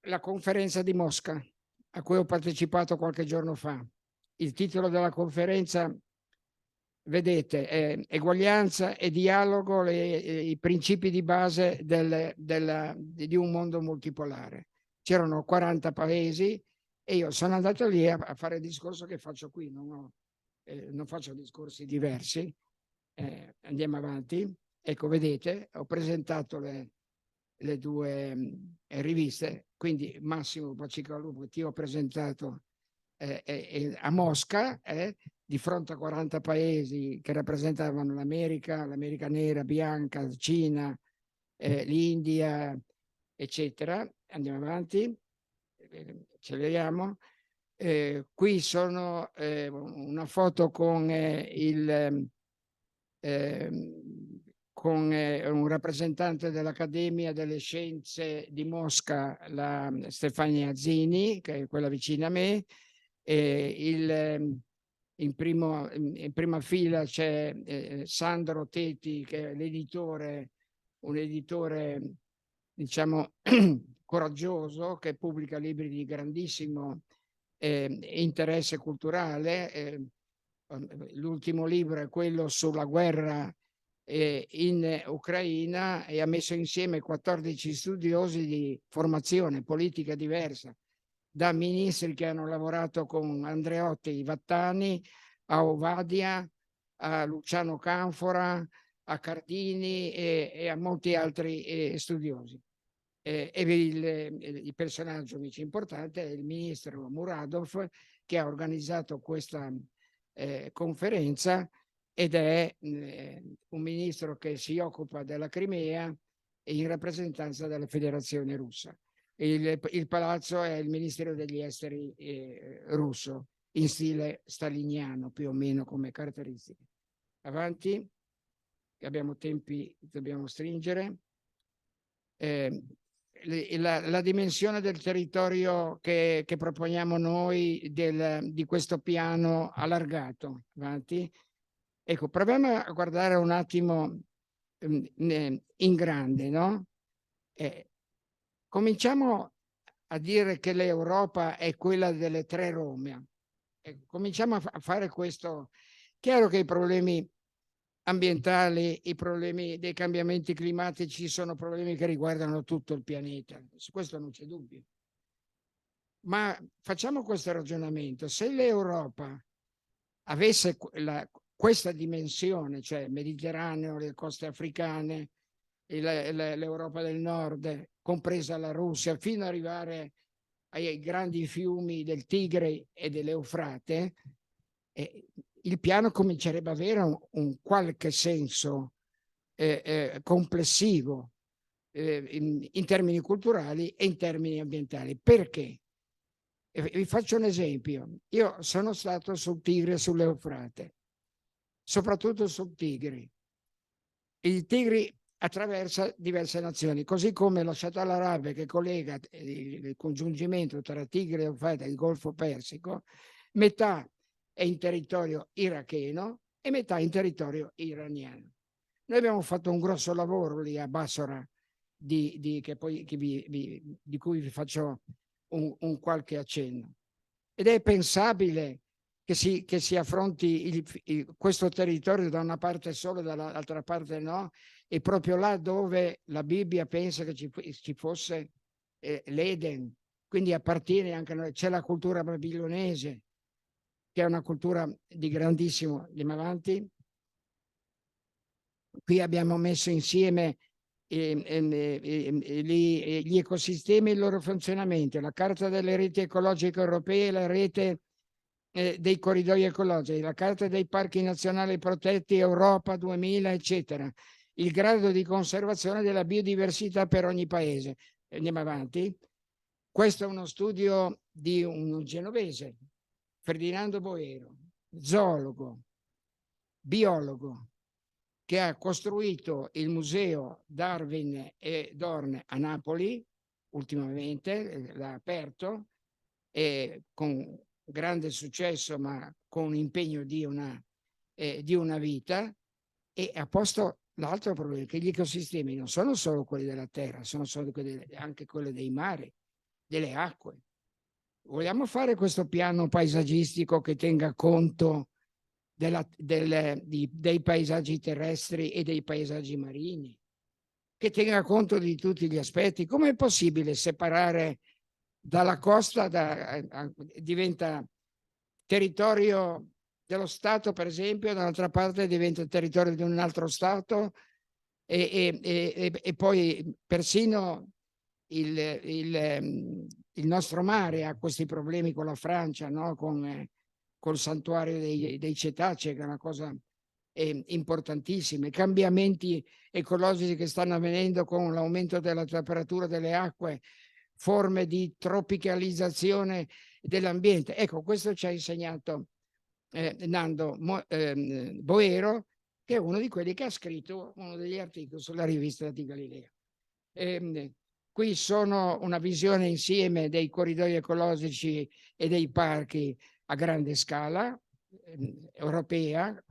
La conferenza di Mosca, a cui ho partecipato qualche giorno fa. Il titolo della conferenza, vedete, è Eguaglianza e dialogo, i principi di base di un mondo multipolare. C'erano 40 paesi e io sono andato lì a fare il discorso che faccio qui, non faccio discorsi diversi. Andiamo avanti. Ecco, vedete, ho presentato le due riviste, quindi Massimo Bacigalupo ti ho presentato a Mosca, di fronte a 40 paesi che rappresentavano l'America nera, bianca, Cina, l'India, eccetera, andiamo avanti, acceleriamo. Qui sono una foto con un rappresentante dell'Accademia delle Scienze di Mosca, la Stefania Zini, che è quella vicina a me. In prima fila c'è Sandro Teti, che è l'editore, un editore, diciamo, coraggioso, che pubblica libri di grandissimo interesse culturale. L'ultimo libro è quello sulla guerra in Ucraina, e ha messo insieme 14 studiosi di formazione politica diversa, da ministri che hanno lavorato con Andreotti Vattani, a Ovadia, a Luciano Canfora, a Cardini e a molti altri studiosi. Il personaggio invece importante è il ministro Muradov, che ha organizzato questa conferenza, ed è un ministro che si occupa della Crimea in rappresentanza della Federazione Russa. Il palazzo è il Ministero degli Esteri russo, in stile staliniano più o meno come caratteristiche. Avanti, abbiamo tempi, dobbiamo stringere. La dimensione del territorio che proponiamo noi di questo piano allargato. Avanti. Ecco, proviamo a guardare un attimo in grande, no? Cominciamo a dire che l'Europa è quella delle tre Rome. Cominciamo a fare questo. Chiaro che i problemi ambientali, i problemi dei cambiamenti climatici sono problemi che riguardano tutto il pianeta, su questo non c'è dubbio. Ma facciamo questo ragionamento: se l'Europa avesse questa dimensione, cioè Mediterraneo, le coste africane, l'Europa del Nord, compresa la Russia, fino ad arrivare ai grandi fiumi del Tigre e dell'Eufrate, il piano comincerebbe ad avere un qualche senso complessivo in termini culturali e in termini ambientali. Perché? Vi faccio un esempio. Io sono stato sul Tigre e sull'Eufrate, soprattutto sul Tigri. Il Tigri attraversa diverse nazioni, così come lo Shatt al-Arab, che collega il congiungimento tra Tigre e Eufrate e il Golfo Persico, metà è in territorio iracheno e metà in territorio iraniano. Noi abbiamo fatto un grosso lavoro lì a Bassora, di cui vi faccio un qualche accenno. Ed è pensabile che si affronti questo territorio da una parte solo e dall'altra parte no, e proprio là dove la Bibbia pensa che ci fosse l'Eden, quindi appartiene anche a noi. C'è la cultura babilonese, che è una cultura di grandissimo. Andiamo avanti. Qui abbiamo messo insieme gli ecosistemi e il loro funzionamento, la carta delle reti ecologiche europee, la rete dei corridoi ecologici, la carta dei parchi nazionali protetti Europa 2000, eccetera, il grado di conservazione della biodiversità per ogni paese. Andiamo avanti. Questo è uno studio di un genovese, Ferdinando Boero, zoologo, biologo, che ha costruito il museo Darwin e Dorn a Napoli, ultimamente l'ha aperto, e con grande successo, ma con un impegno di una vita, e ha posto l'altro problema, che gli ecosistemi non sono solo quelli della terra, sono anche quelli dei mari, delle acque. Vogliamo fare questo piano paesaggistico che tenga conto dei paesaggi terrestri e dei paesaggi marini, che tenga conto di tutti gli aspetti? Come è possibile separare dalla costa, diventa territorio dello Stato, per esempio, dall'altra parte diventa territorio di un altro Stato, e poi persino il nostro mare ha questi problemi con la Francia, no? Col santuario dei cetacei, che è una cosa importantissima. I cambiamenti ecologici che stanno avvenendo con l'aumento della temperatura delle acque forme di tropicalizzazione dell'ambiente. Ecco, questo ci ha insegnato Nando Boero, che è uno di quelli che ha scritto uno degli articoli sulla rivista di Galileo. Qui sono una visione insieme dei corridoi ecologici e dei parchi a grande scala europea.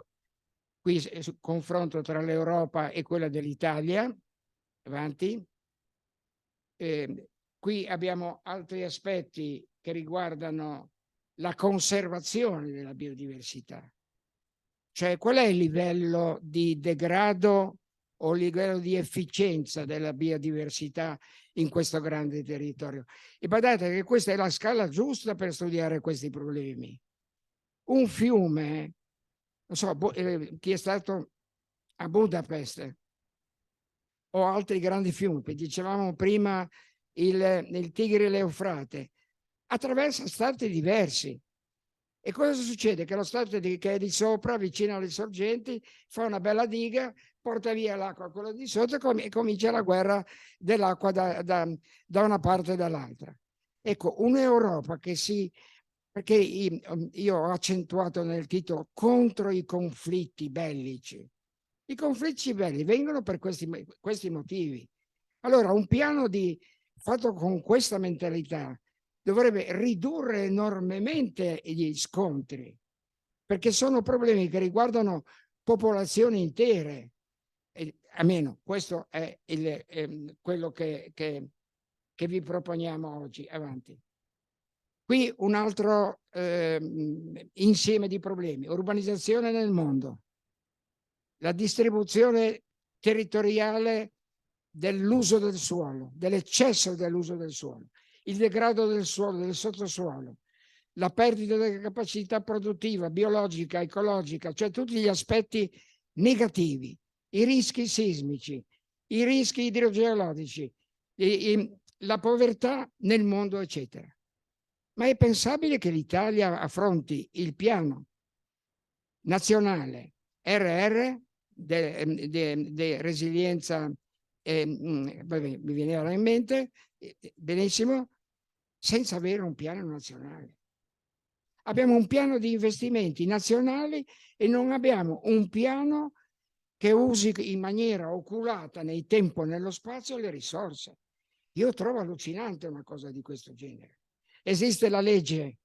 Qui confronto tra l'Europa e quella dell'Italia. Avanti. Qui abbiamo altri aspetti che riguardano la conservazione della biodiversità. Cioè, qual è il livello di degrado o il livello di efficienza della biodiversità in questo grande territorio? E badate che questa è la scala giusta per studiare questi problemi. Un fiume, non so, chi è stato a Budapest o altri grandi fiumi, dicevamo prima il Tigri e l'Eufrate, attraversa stati diversi. E cosa succede? Che lo stato che è di sopra, vicino alle sorgenti, fa una bella diga, porta via l'acqua a quello di sotto e comincia la guerra dell'acqua da una parte e dall'altra. Ecco, un'Europa che perché io ho accentuato nel titolo contro i conflitti bellici. I conflitti belli vengono per questi motivi. Allora, un piano fatto con questa mentalità dovrebbe ridurre enormemente gli scontri, perché sono problemi che riguardano popolazioni intere. Almeno questo è quello che vi proponiamo oggi. Avanti. Qui un altro insieme di problemi. Urbanizzazione nel mondo. La distribuzione territoriale dell'uso del suolo, dell'eccesso dell'uso del suolo, il degrado del suolo, del sottosuolo, la perdita della capacità produttiva, biologica, ecologica, cioè tutti gli aspetti negativi, i rischi sismici, i rischi idrogeologici, la povertà nel mondo, eccetera. Ma è pensabile che l'Italia affronti il piano nazionale RR di resilienza, vabbè, mi veniva in mente, benissimo, senza avere un piano nazionale. Abbiamo un piano di investimenti nazionali e non abbiamo un piano che usi in maniera oculata nel tempo e nello spazio le risorse. Io trovo allucinante una cosa di questo genere. Esiste la legge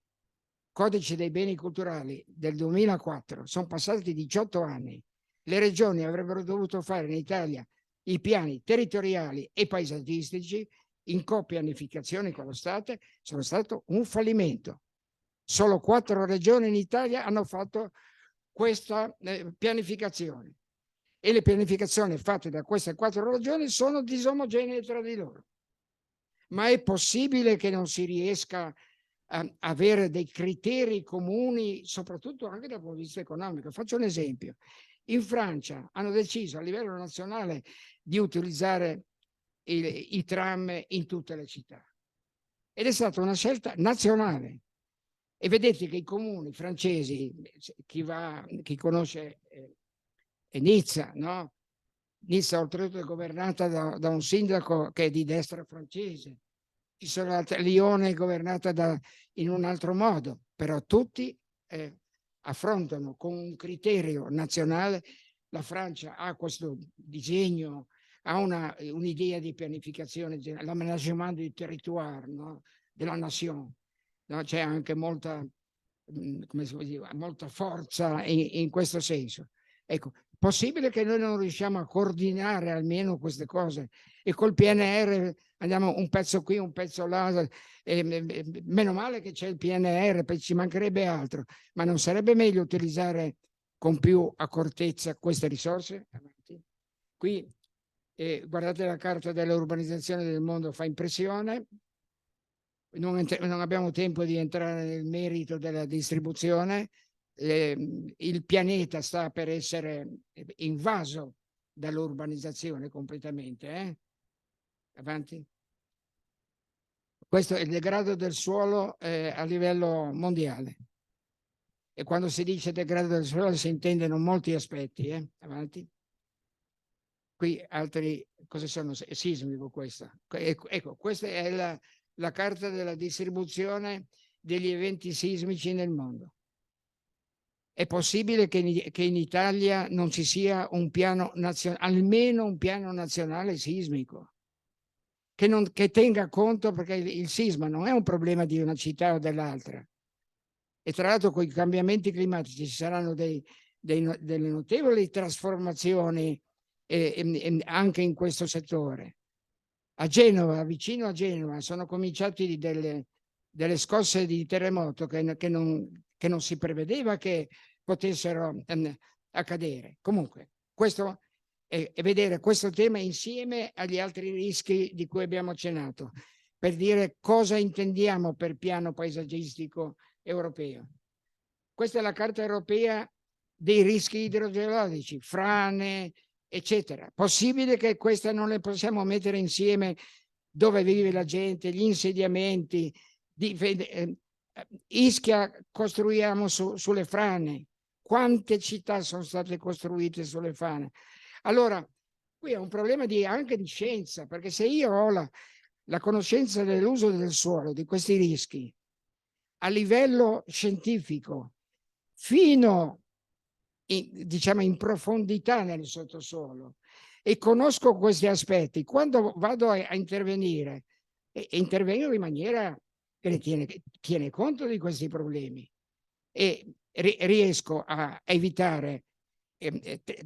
Codice dei beni culturali del 2004, sono passati 18 anni. Le regioni avrebbero dovuto fare in Italia i piani territoriali e paesaggistici in copianificazione con lo Stato, sono stato un fallimento. Solo 4 regioni in Italia hanno fatto questa pianificazione e le pianificazioni fatte da queste 4 regioni sono disomogenee tra di loro. Ma è possibile che non si riesca a avere dei criteri comuni, soprattutto anche dal punto di vista economico? Faccio un esempio. In Francia hanno deciso a livello nazionale di utilizzare i tram in tutte le città ed è stata una scelta nazionale. E vedete che i comuni francesi, chi conosce Nizza, no? Nizza oltretutto è governata da un sindaco che è di destra francese. Lione è governata in un altro modo, però tutti affrontano con un criterio nazionale. La Francia ha questo disegno, ha un'idea di pianificazione, l'aménagement du territoire, no? Della nation. No? C'è anche molta, come si può dire, molta forza in questo senso. Ecco, possibile che noi non riusciamo a coordinare almeno queste cose e col PNR andiamo un pezzo qui, un pezzo là, meno male che c'è il PNR, ci mancherebbe altro, ma non sarebbe meglio utilizzare con più accortezza queste risorse? Qui guardate la carta dell'urbanizzazione del mondo, fa impressione. Non abbiamo tempo di entrare nel merito della distribuzione. Il pianeta sta per essere invaso dall'urbanizzazione completamente. Avanti. Questo è il degrado del suolo a livello mondiale. E quando si dice degrado del suolo si intendono molti aspetti. Avanti. Qui altri, cosa sono? È sismico questo. Ecco, questa è la carta della distribuzione degli eventi sismici nel mondo. È possibile che in Italia non ci sia un piano nazionale, almeno un piano nazionale sismico, che tenga conto, perché il sisma non è un problema di una città o dell'altra. E tra l'altro con i cambiamenti climatici ci saranno delle notevoli trasformazioni anche in questo settore. A Genova, vicino a Genova, sono cominciati delle scosse di terremoto che non si prevedeva che potessero accadere. Comunque, questo è vedere questo tema insieme agli altri rischi di cui abbiamo accennato, per dire cosa intendiamo per piano paesaggistico europeo. Questa è la Carta europea dei rischi idrogeologici, frane, eccetera. Possibile che queste non le possiamo mettere insieme, dove vive la gente, gli insediamenti, Ischia costruiamo sulle frane. Quante città sono state costruite sulle frane? Allora, qui è un problema anche di scienza, perché se io ho la conoscenza dell'uso del suolo, di questi rischi, a livello scientifico, fino in profondità nel sottosuolo, e conosco questi aspetti, quando vado a intervenire, intervengo in maniera che ne tiene conto di questi problemi e riesco a evitare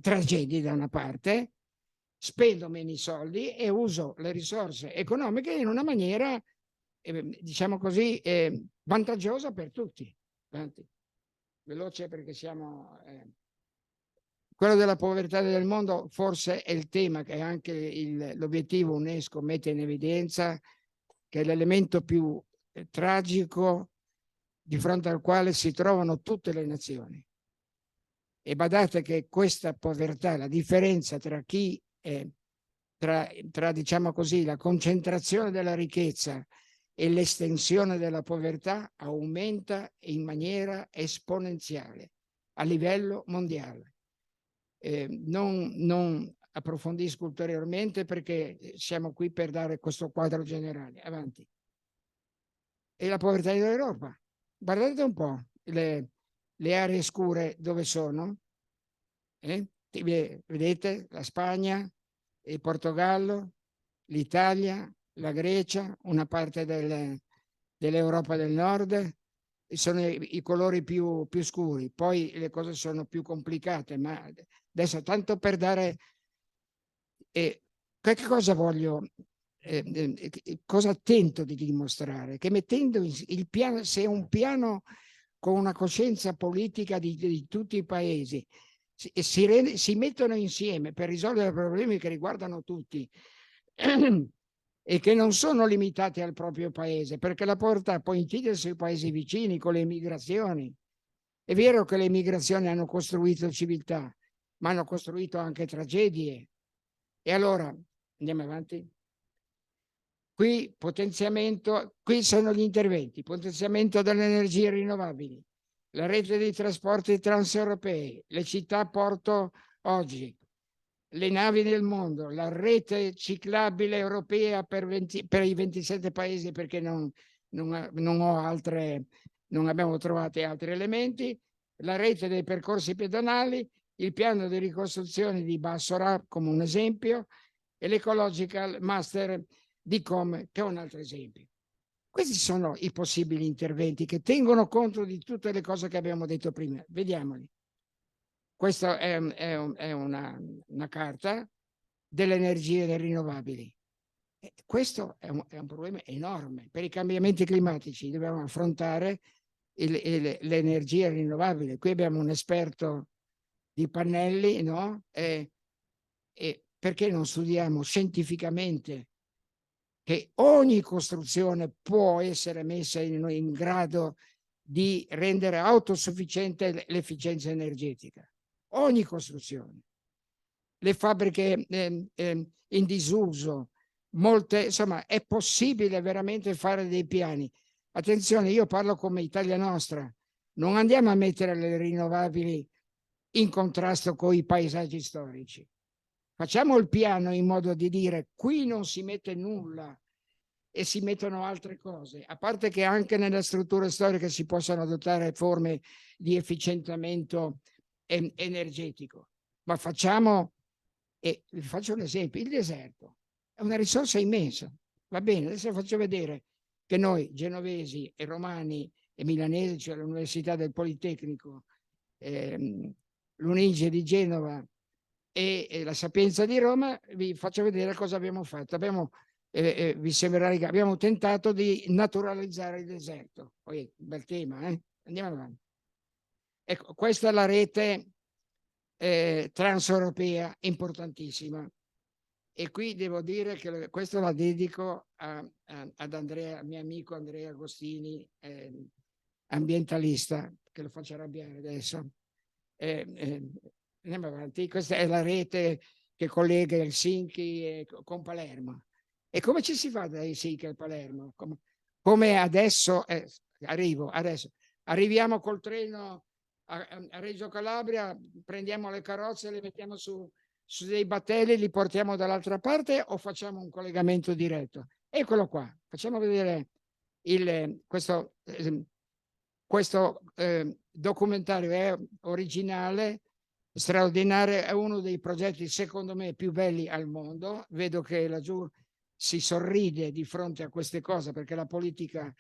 tragedie da una parte, spendo meno i soldi e uso le risorse economiche in una maniera, diciamo così, vantaggiosa per tutti. Veloce perché siamo... Quello della povertà del mondo forse è il tema che anche l'obiettivo UNESCO mette in evidenza, che è l'elemento più tragico di fronte al quale si trovano tutte le nazioni. E badate che questa povertà, la differenza tra chi tra diciamo così, la concentrazione della ricchezza e l'estensione della povertà aumenta in maniera esponenziale a livello mondiale. Non approfondisco ulteriormente perché siamo qui per dare questo quadro generale. Avanti. E la povertà dell'Europa. Guardate un po' le aree scure dove sono. Vedete la Spagna, il Portogallo, l'Italia, la Grecia, una parte dell'Europa del Nord. Sono i colori più scuri, poi le cose sono più complicate, ma adesso tanto per dare che cosa voglio, cosa tento di dimostrare, che mettendo il piano, se un piano con una coscienza politica di tutti i paesi si mettono insieme per risolvere problemi che riguardano tutti e che non sono limitati al proprio paese, perché la povertà poi incide sui paesi vicini con le migrazioni. È vero che le migrazioni hanno costruito civiltà, ma hanno costruito anche tragedie. E allora, andiamo avanti. Qui sono gli interventi: potenziamento delle energie rinnovabili, la rete dei trasporti transeuropei, le città-porto oggi, le navi del mondo, la rete ciclabile europea per i 27 paesi, perché non abbiamo trovato altri elementi, la rete dei percorsi pedonali, il piano di ricostruzione di Bassorah come un esempio, e l'Ecological Master di Com, che è un altro esempio. Questi sono i possibili interventi che tengono conto di tutte le cose che abbiamo detto prima. Vediamoli. Questa è una carta delle energie rinnovabili. Questo è un problema enorme. Per i cambiamenti climatici dobbiamo affrontare le energie rinnovabili. Qui abbiamo un esperto di pannelli, no? E perché non studiamo scientificamente che ogni costruzione può essere messa in grado di rendere autosufficiente l'efficienza energetica? Ogni costruzione. Le fabbriche in disuso, insomma, è possibile veramente fare dei piani. Attenzione, io parlo come Italia Nostra, non andiamo a mettere le rinnovabili in contrasto con i paesaggi storici. Facciamo il piano in modo di dire: qui non si mette nulla e si mettono altre cose, a parte che anche nelle strutture storiche si possono adottare forme di efficientamento energetico, ma facciamo, e vi faccio un esempio, il deserto è una risorsa immensa, va bene, adesso faccio vedere che noi genovesi e romani e milanesi, cioè l'Università del Politecnico, l'Unige di Genova e la Sapienza di Roma, vi faccio vedere cosa abbiamo fatto. Vi sembrerà che abbiamo tentato di naturalizzare il deserto. Poi, bel tema, andiamo avanti. Ecco, questa è la rete transeuropea importantissima. E qui devo dire che questo la dedico ad Andrea, mio amico Andrea Agostini, ambientalista, che lo faccio arrabbiare adesso. Andiamo avanti. Questa è la rete che collega Helsinki con Palermo. E come ci si fa da Helsinki a Palermo? Come adesso, arriviamo col treno a Reggio Calabria, prendiamo le carrozze, le mettiamo su dei battelli, li portiamo dall'altra parte o facciamo un collegamento diretto? Eccolo qua, facciamo vedere questo documentario è originale, straordinario, è uno dei progetti secondo me più belli al mondo. Vedo che laggiù si sorride di fronte a queste cose, perché la politica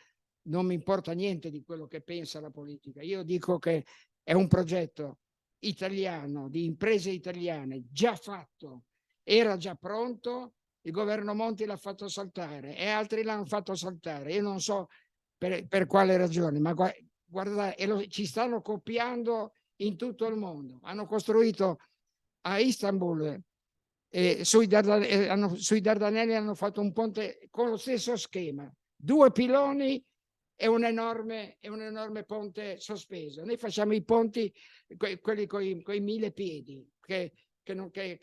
non mi importa niente di quello che pensa la politica. Io dico che è un progetto italiano, di imprese italiane, già fatto, era già pronto, il governo Monti l'ha fatto saltare e altri l'hanno fatto saltare. Io non so per quale ragione, ma guardate, ci stanno copiando in tutto il mondo. Hanno costruito a Istanbul, sui Dardanelli hanno fatto un ponte con lo stesso schema, 2 piloni e un enorme ponte sospeso. Noi facciamo i ponti, quelli con i 1000 piedi, che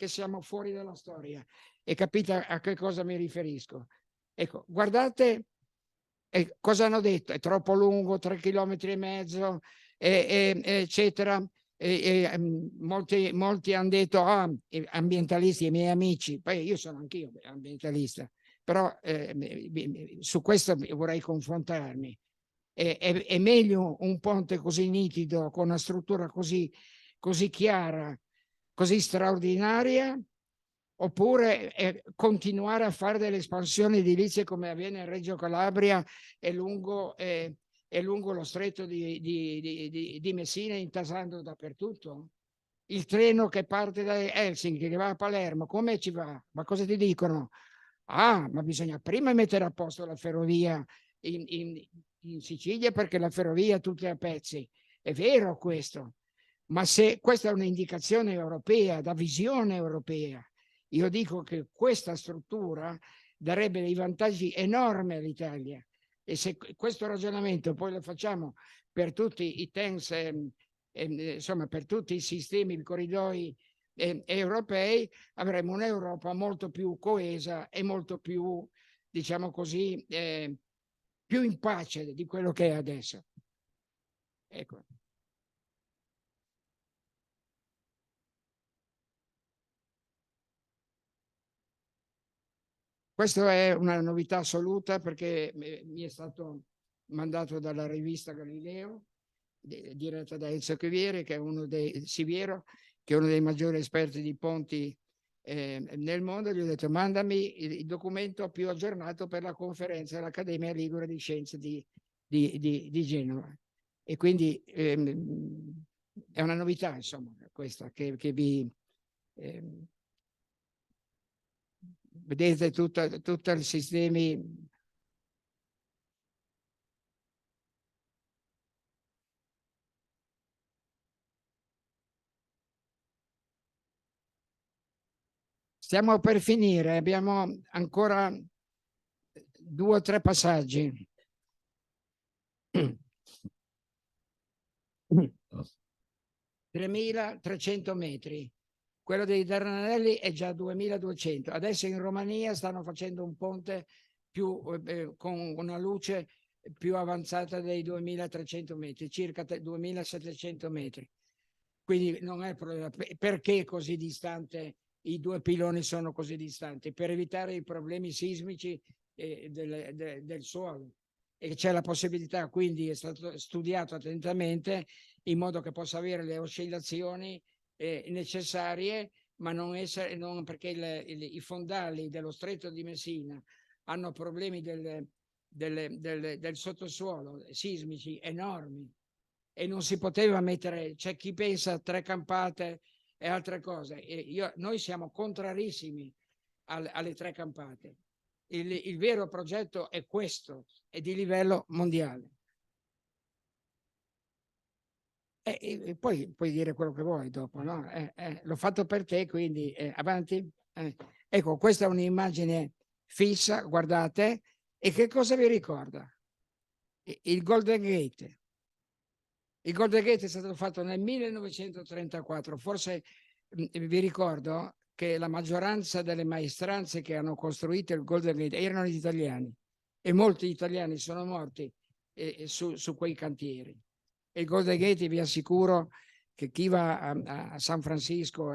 siamo fuori dalla storia. E capite a che cosa mi riferisco? Ecco, guardate cosa hanno detto, è troppo lungo, 3,5 chilometri, eccetera. Molti hanno detto, ambientalisti, i miei amici, poi io sono anch'io ambientalista, però su questo vorrei confrontarmi. È meglio un ponte così nitido, con una struttura così chiara, così straordinaria, oppure continuare a fare delle espansioni edilizie come avviene a Reggio Calabria e lungo lo stretto di Messina, intasando dappertutto? Il treno che parte da Helsinki, che va a Palermo, come ci va? Ma cosa ti dicono? Ma bisogna prima mettere a posto la ferrovia in Sicilia, perché la ferrovia è tutta a pezzi. È vero questo, ma se questa è un'indicazione europea, da visione europea, io dico che questa struttura darebbe dei vantaggi enormi all'Italia. E se questo ragionamento poi lo facciamo per tutti i TENS, insomma per tutti i sistemi, i corridoi europei, avremo un'Europa molto più coesa e molto più, diciamo così, più in pace di quello che è adesso. Ecco. Questa è una novità assoluta, perché mi è stato mandato dalla rivista Galileo, diretta da Enzo Siviero, che è uno dei maggiori esperti di ponti nel mondo. Gli ho detto: mandami il documento più aggiornato per la conferenza dell'Accademia Ligure di Scienze di Genova. E quindi è una novità, insomma, questa che vi... vedete tutto il sistema. Stiamo per finire, abbiamo ancora 2 o 3 passaggi. 3.300 metri. Quello dei Dardanelli è già 2.200. Adesso in Romania stanno facendo un ponte con una luce più avanzata dei 2.300 metri, circa 2.700 metri. Quindi non è problema. Perché così distante? I 2 piloni sono così distanti? Per evitare i problemi sismici del suolo, e c'è la possibilità, quindi è stato studiato attentamente in modo che possa avere le oscillazioni necessarie, ma non perché i fondali dello Stretto di Messina hanno problemi del sottosuolo sismici enormi, e non si poteva mettere, c'è chi pensa a 3 campate e altre cose, noi siamo contrarissimi alle 3 campate. Il vero progetto è questo, è di livello mondiale. E poi puoi dire quello che vuoi dopo, no? L'ho fatto per te, quindi avanti. Ecco, questa è un'immagine fissa, guardate, e che cosa vi ricorda? Il Golden Gate. Il Golden Gate è stato fatto nel 1934, forse vi ricordo che la maggioranza delle maestranze che hanno costruito il Golden Gate erano gli italiani, e molti italiani sono morti su quei cantieri. E il Golden Gate, vi assicuro che chi va a San Francisco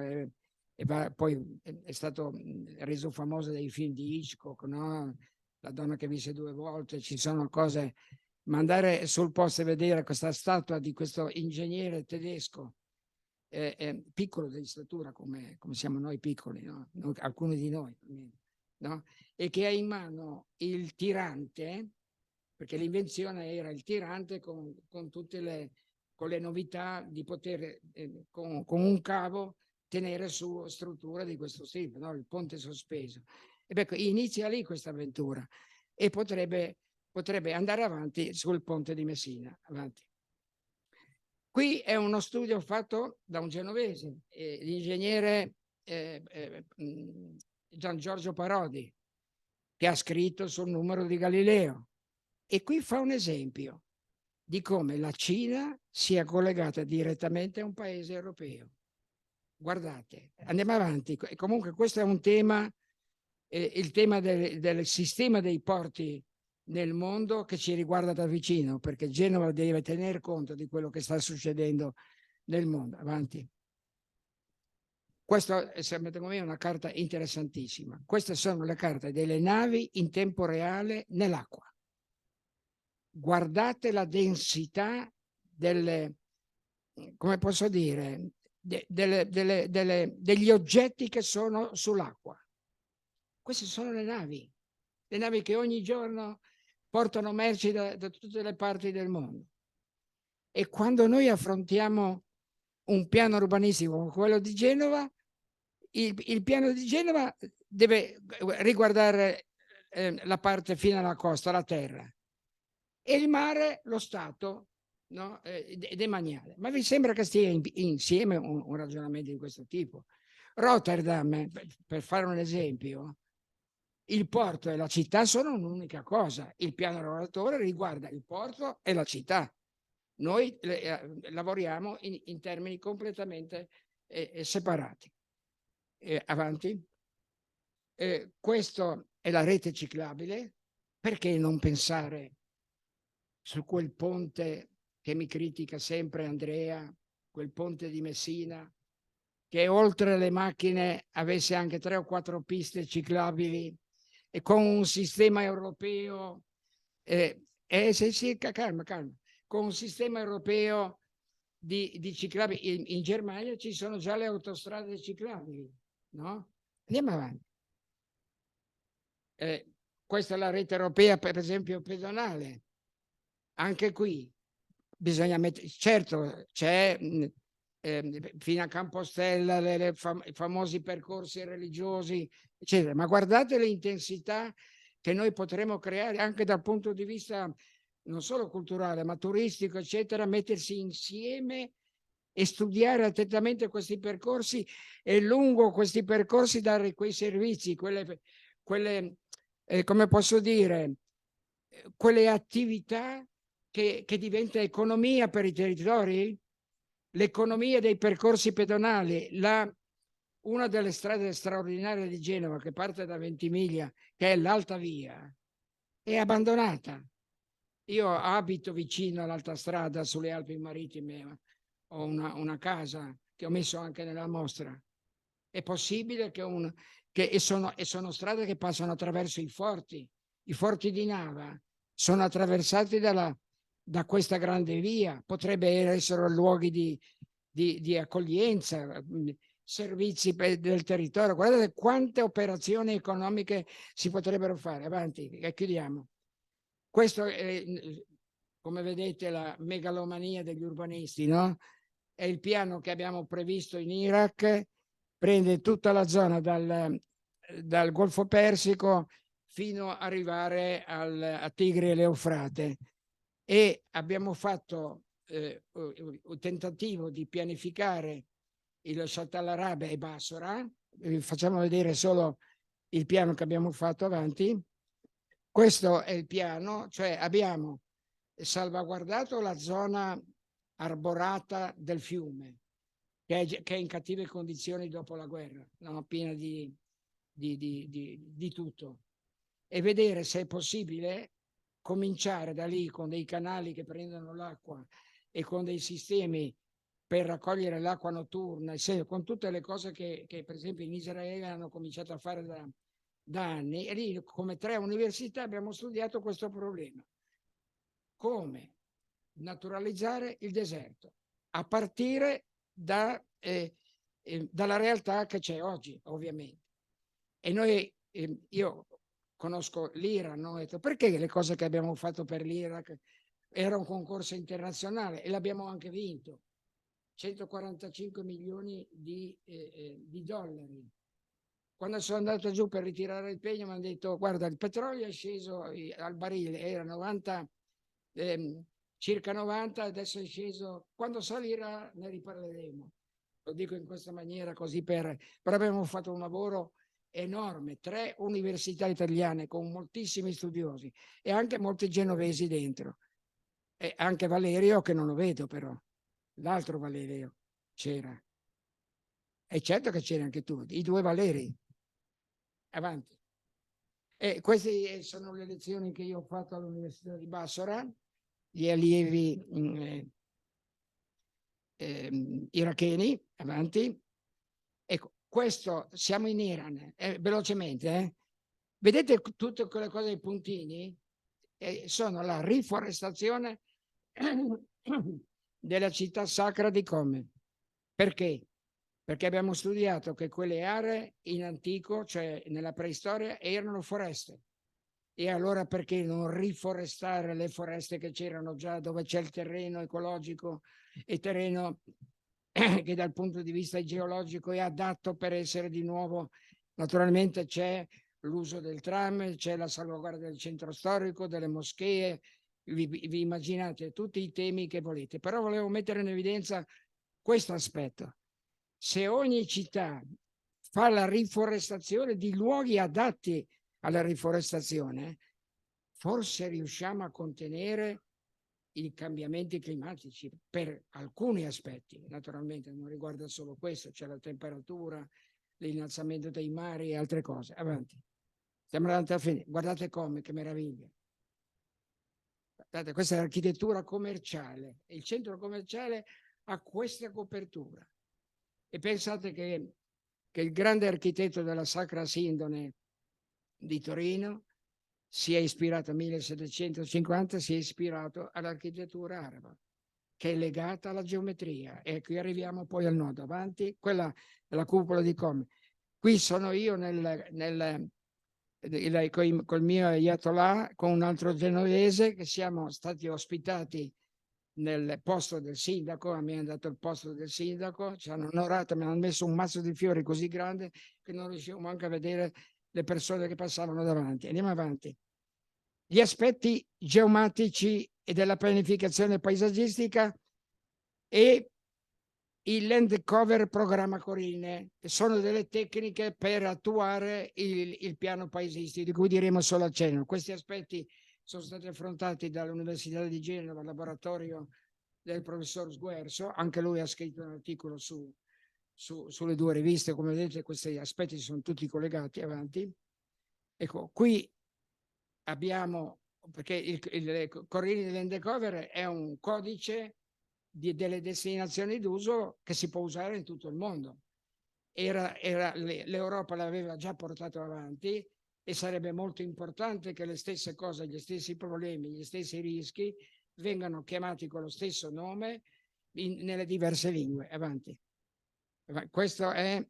poi è stato reso famoso dai film di Hitchcock, no? La donna che visse 2 volte, ci sono cose, ma andare sul posto e vedere questa statua di questo ingegnere tedesco, piccolo di statura come siamo noi piccoli, no? Alcuni di noi, no? E che ha in mano il tirante, perché l'invenzione era il tirante con tutte le novità di poter con un cavo tenere su strutture di questo tipo, no? Il ponte sospeso. E beh, inizia lì questa avventura, e potrebbe andare avanti sul ponte di Messina. Avanti. Qui è uno studio fatto da un genovese, l'ingegnere Gian Giorgio Parodi, che ha scritto sul numero di Galileo. E qui fa un esempio di come la Cina sia collegata direttamente a un paese europeo. Guardate, andiamo avanti. Comunque questo è un tema, il tema del sistema dei porti nel mondo, che ci riguarda da vicino, perché Genova deve tener conto di quello che sta succedendo nel mondo. Avanti. Questa è, secondo me, una carta interessantissima. Queste sono le carte delle navi in tempo reale nell'acqua. Guardate la densità come posso dire, degli oggetti che sono sull'acqua. Queste sono le navi che ogni giorno portano merci da tutte le parti del mondo. E quando noi affrontiamo un piano urbanistico come quello di Genova, il piano di Genova deve riguardare la parte fino alla costa, la terra, e il mare, lo Stato, no? Demaniale. Ma vi sembra che stia insieme un ragionamento di questo tipo? Rotterdam, per fare un esempio, il porto e la città sono un'unica cosa. Il piano regolatore riguarda il porto e la città. Noi lavoriamo in termini completamente separati. Avanti. Questo è la rete ciclabile. Perché non pensare su quel ponte che mi critica sempre Andrea, quel ponte di Messina, che oltre alle macchine avesse anche 3 o 4 piste ciclabili, e con un sistema europeo, calma, con un sistema europeo di ciclabili. In Germania ci sono già le autostrade ciclabili, no? Andiamo avanti. Questa è la rete europea, per esempio, pedonale. Anche qui bisogna mettere, certo, c'è fino a Campostella i famosi percorsi religiosi, eccetera, ma guardate l'intensità che noi potremo creare anche dal punto di vista non solo culturale, ma turistico, eccetera, mettersi insieme e studiare attentamente questi percorsi, e lungo questi percorsi dare quei servizi, quelle come posso dire, quelle attività che diventa economia per i territori, l'economia dei percorsi pedonali. Una delle strade straordinarie di Genova, che parte da Ventimiglia, che è l'Alta Via, è abbandonata. Io abito vicino all'Alta Strada sulle Alpi Marittime, ho una casa che ho messo anche nella mostra. È possibile che sono strade che passano attraverso i forti, i forti di Nava sono attraversati da questa grande via, potrebbe essere luoghi di accoglienza, servizi del territorio. Guardate quante operazioni economiche si potrebbero fare. Avanti, e chiudiamo. Questo è, come vedete, la megalomania degli urbanisti, no? È il piano che abbiamo previsto in Iraq, prende tutta la zona dal Golfo Persico fino ad arrivare a Tigri e l'Eufrate, e abbiamo fatto un tentativo di pianificare il Shatt al-Arab e Bassora. Facciamo vedere solo il piano che abbiamo fatto. Avanti. Questo è il piano, cioè abbiamo salvaguardato la zona arborata del fiume, che è in cattive condizioni dopo la guerra, no? Piena di tutto, e vedere se è possibile cominciare da lì con dei canali che prendono l'acqua e con dei sistemi per raccogliere l'acqua notturna, con tutte le cose che per esempio in Israele hanno cominciato a fare da anni. E lì, come 3 università, abbiamo studiato questo problema: come naturalizzare il deserto a partire dalla realtà che c'è oggi, ovviamente. E noi, io conosco l'Iran, ho detto, perché le cose che abbiamo fatto per l'Iraq era un concorso internazionale e l'abbiamo anche vinto, 145 milioni di dollari. Quando sono andato giù per ritirare il pegno mi hanno detto: guarda, il petrolio è sceso al barile, era 90, circa 90, adesso è sceso, quando salirà ne riparleremo. Lo dico in questa maniera così però abbiamo fatto un lavoro enorme, 3 università italiane con moltissimi studiosi e anche molti genovesi dentro, e anche Valerio, che non lo vedo però, l'altro Valerio c'era, e certo che c'era anche tu, i 2 Valeri. Avanti. E queste sono le lezioni che io ho fatto all'Università di Bassora, gli allievi iracheni. Avanti. Ecco, questo, siamo in Iran, velocemente, vedete tutte quelle cose, i puntini, sono la riforestazione della città sacra di Qom. Perché? Perché abbiamo studiato che quelle aree in antico, cioè nella preistoria, erano foreste. E allora perché non riforestare le foreste che c'erano già, dove c'è il terreno ecologico e terreno che dal punto di vista geologico è adatto per essere di nuovo. Naturalmente c'è l'uso del tram, c'è la salvaguardia del centro storico, delle moschee, vi immaginate tutti i temi che volete, però volevo mettere in evidenza questo aspetto. Se ogni città fa la riforestazione di luoghi adatti alla riforestazione, forse riusciamo a contenere i cambiamenti climatici per alcuni aspetti. Naturalmente non riguarda solo questo, c'è la temperatura, l'innalzamento dei mari e altre cose. Avanti. Stiamo andando a finire. Guardate come, che meraviglia. Guardate, questa è l'architettura commerciale. Il centro commerciale ha questa copertura. E pensate che il grande architetto della Sacra Sindone di Torino si è ispirato, 1750, si è ispirato all'architettura araba, che è legata alla geometria. E qui arriviamo poi al nodo. Avanti, quella è la cupola di Qom. Qui sono io col mio Ayatollah, con un altro genovese, che siamo stati ospitati nel posto del sindaco. Mi hanno dato il posto del sindaco, ci hanno onorato, mi hanno messo un mazzo di fiori così grande che non riuscivo manco a vedere le persone che passavano davanti. Andiamo avanti. Gli aspetti geomatici e della pianificazione paesaggistica e il land cover programma Corine sono delle tecniche per attuare il piano paesistico, di cui diremo solo accenno. Questi aspetti sono stati affrontati dall'Università di Genova, al laboratorio del professor Sguerso. Anche lui ha scritto un articolo sulle 2 riviste. Come vedete, questi aspetti sono tutti collegati. Avanti. Ecco, qui abbiamo, perché il Corrini di Land Cover è un codice delle destinazioni d'uso che si può usare in tutto il mondo. L'Europa l'aveva già portato avanti e sarebbe molto importante che le stesse cose, gli stessi problemi, gli stessi rischi vengano chiamati con lo stesso nome nelle diverse lingue. Avanti. Questo è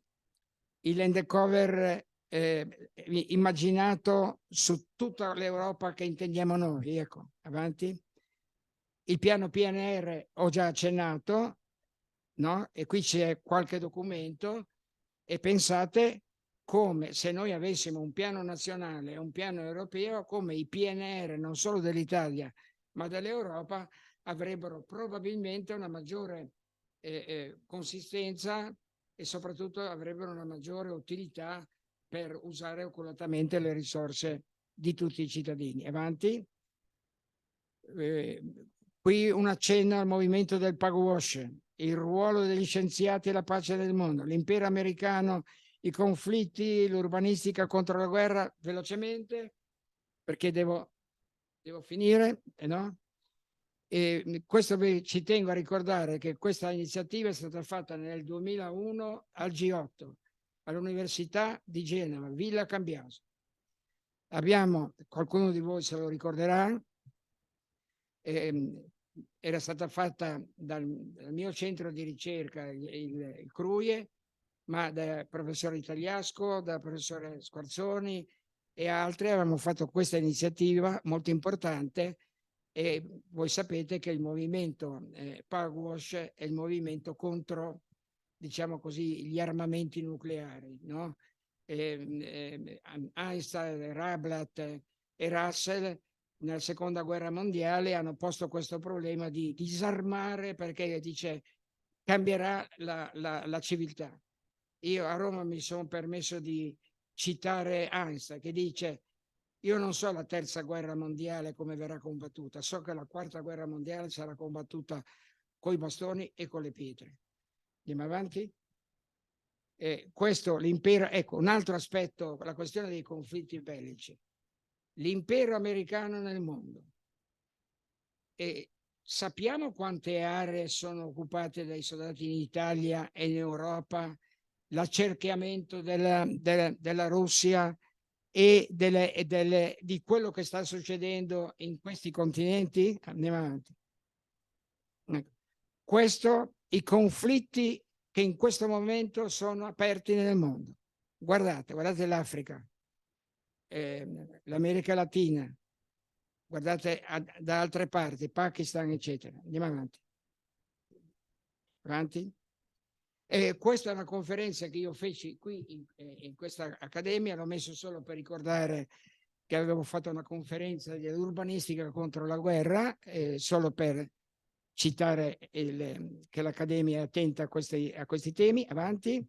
il land cover immaginato su tutta l'Europa che intendiamo noi. Ecco, avanti. Il piano PNR ho già accennato, no? E qui c'è qualche documento, e pensate come se noi avessimo un piano nazionale e un piano europeo, come i PNR non solo dell'Italia ma dell'Europa avrebbero probabilmente una maggiore consistenza e soprattutto avrebbero una maggiore utilità per usare oculatamente le risorse di tutti i cittadini. Avanti. Qui un accenno al movimento del Pugwash, il ruolo degli scienziati e la pace del mondo, l'impero americano, i conflitti, l'urbanistica contro la guerra, velocemente, perché devo finire, no? E questo ci tengo a ricordare che questa iniziativa è stata fatta nel 2001 al G8, all'Università di Genova, Villa Cambiaso. Abbiamo, qualcuno di voi se lo ricorderà, era stata fatta dal mio centro di ricerca, il CRUIE, ma dal professore Italiasco, dal professore Squarzoni e altri. Avevamo fatto questa iniziativa molto importante, e voi sapete che il movimento Pugwash è il movimento contro, diciamo così, gli armamenti nucleari, no? Einstein, Rablat e Russell nella seconda guerra mondiale hanno posto questo problema di disarmare, perché dice cambierà la civiltà. Io a Roma mi sono permesso di citare Einstein, che dice: io non so la terza guerra mondiale come verrà combattuta, so che la quarta guerra mondiale sarà combattuta coi bastoni e con le pietre. Andiamo avanti. Questo l'impero, ecco un altro aspetto, la questione dei conflitti bellici. L'impero americano nel mondo. E sappiamo quante aree sono occupate dai soldati in Italia e in Europa, l'accerchiamento della Russia e di quello che sta succedendo in questi continenti? Andiamo avanti. Questo, i conflitti che in questo momento sono aperti nel mondo. Guardate l'Africa, l'America Latina, guardate da altre parti, Pakistan, eccetera. Andiamo avanti. Avanti. Questa è una conferenza che io feci qui in questa accademia, l'ho messo solo per ricordare che avevo fatto una conferenza di urbanistica contro la guerra, solo per citare che l'Accademia è attenta a questi temi. Avanti.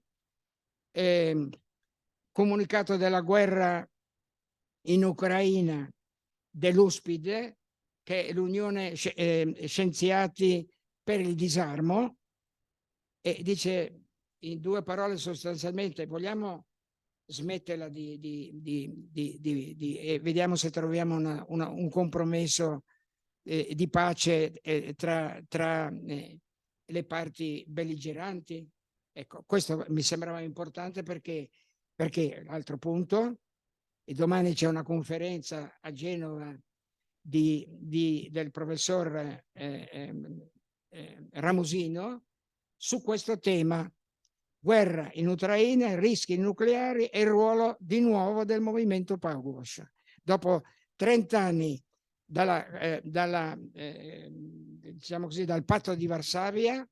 Comunicato della guerra in Ucraina dell'USPID, che è l'Unione Scienziati per il Disarmo, e dice in due parole sostanzialmente: vogliamo smetterla e vediamo se troviamo un compromesso di pace tra le parti belligeranti. Ecco, questo mi sembrava importante perché altro punto, e domani c'è una conferenza a Genova del professor Ramusino su questo tema: guerra in Ucraina, rischi nucleari e il ruolo di nuovo del movimento Pugwash. Dopo 30 anni diciamo così, dal patto di Varsavia,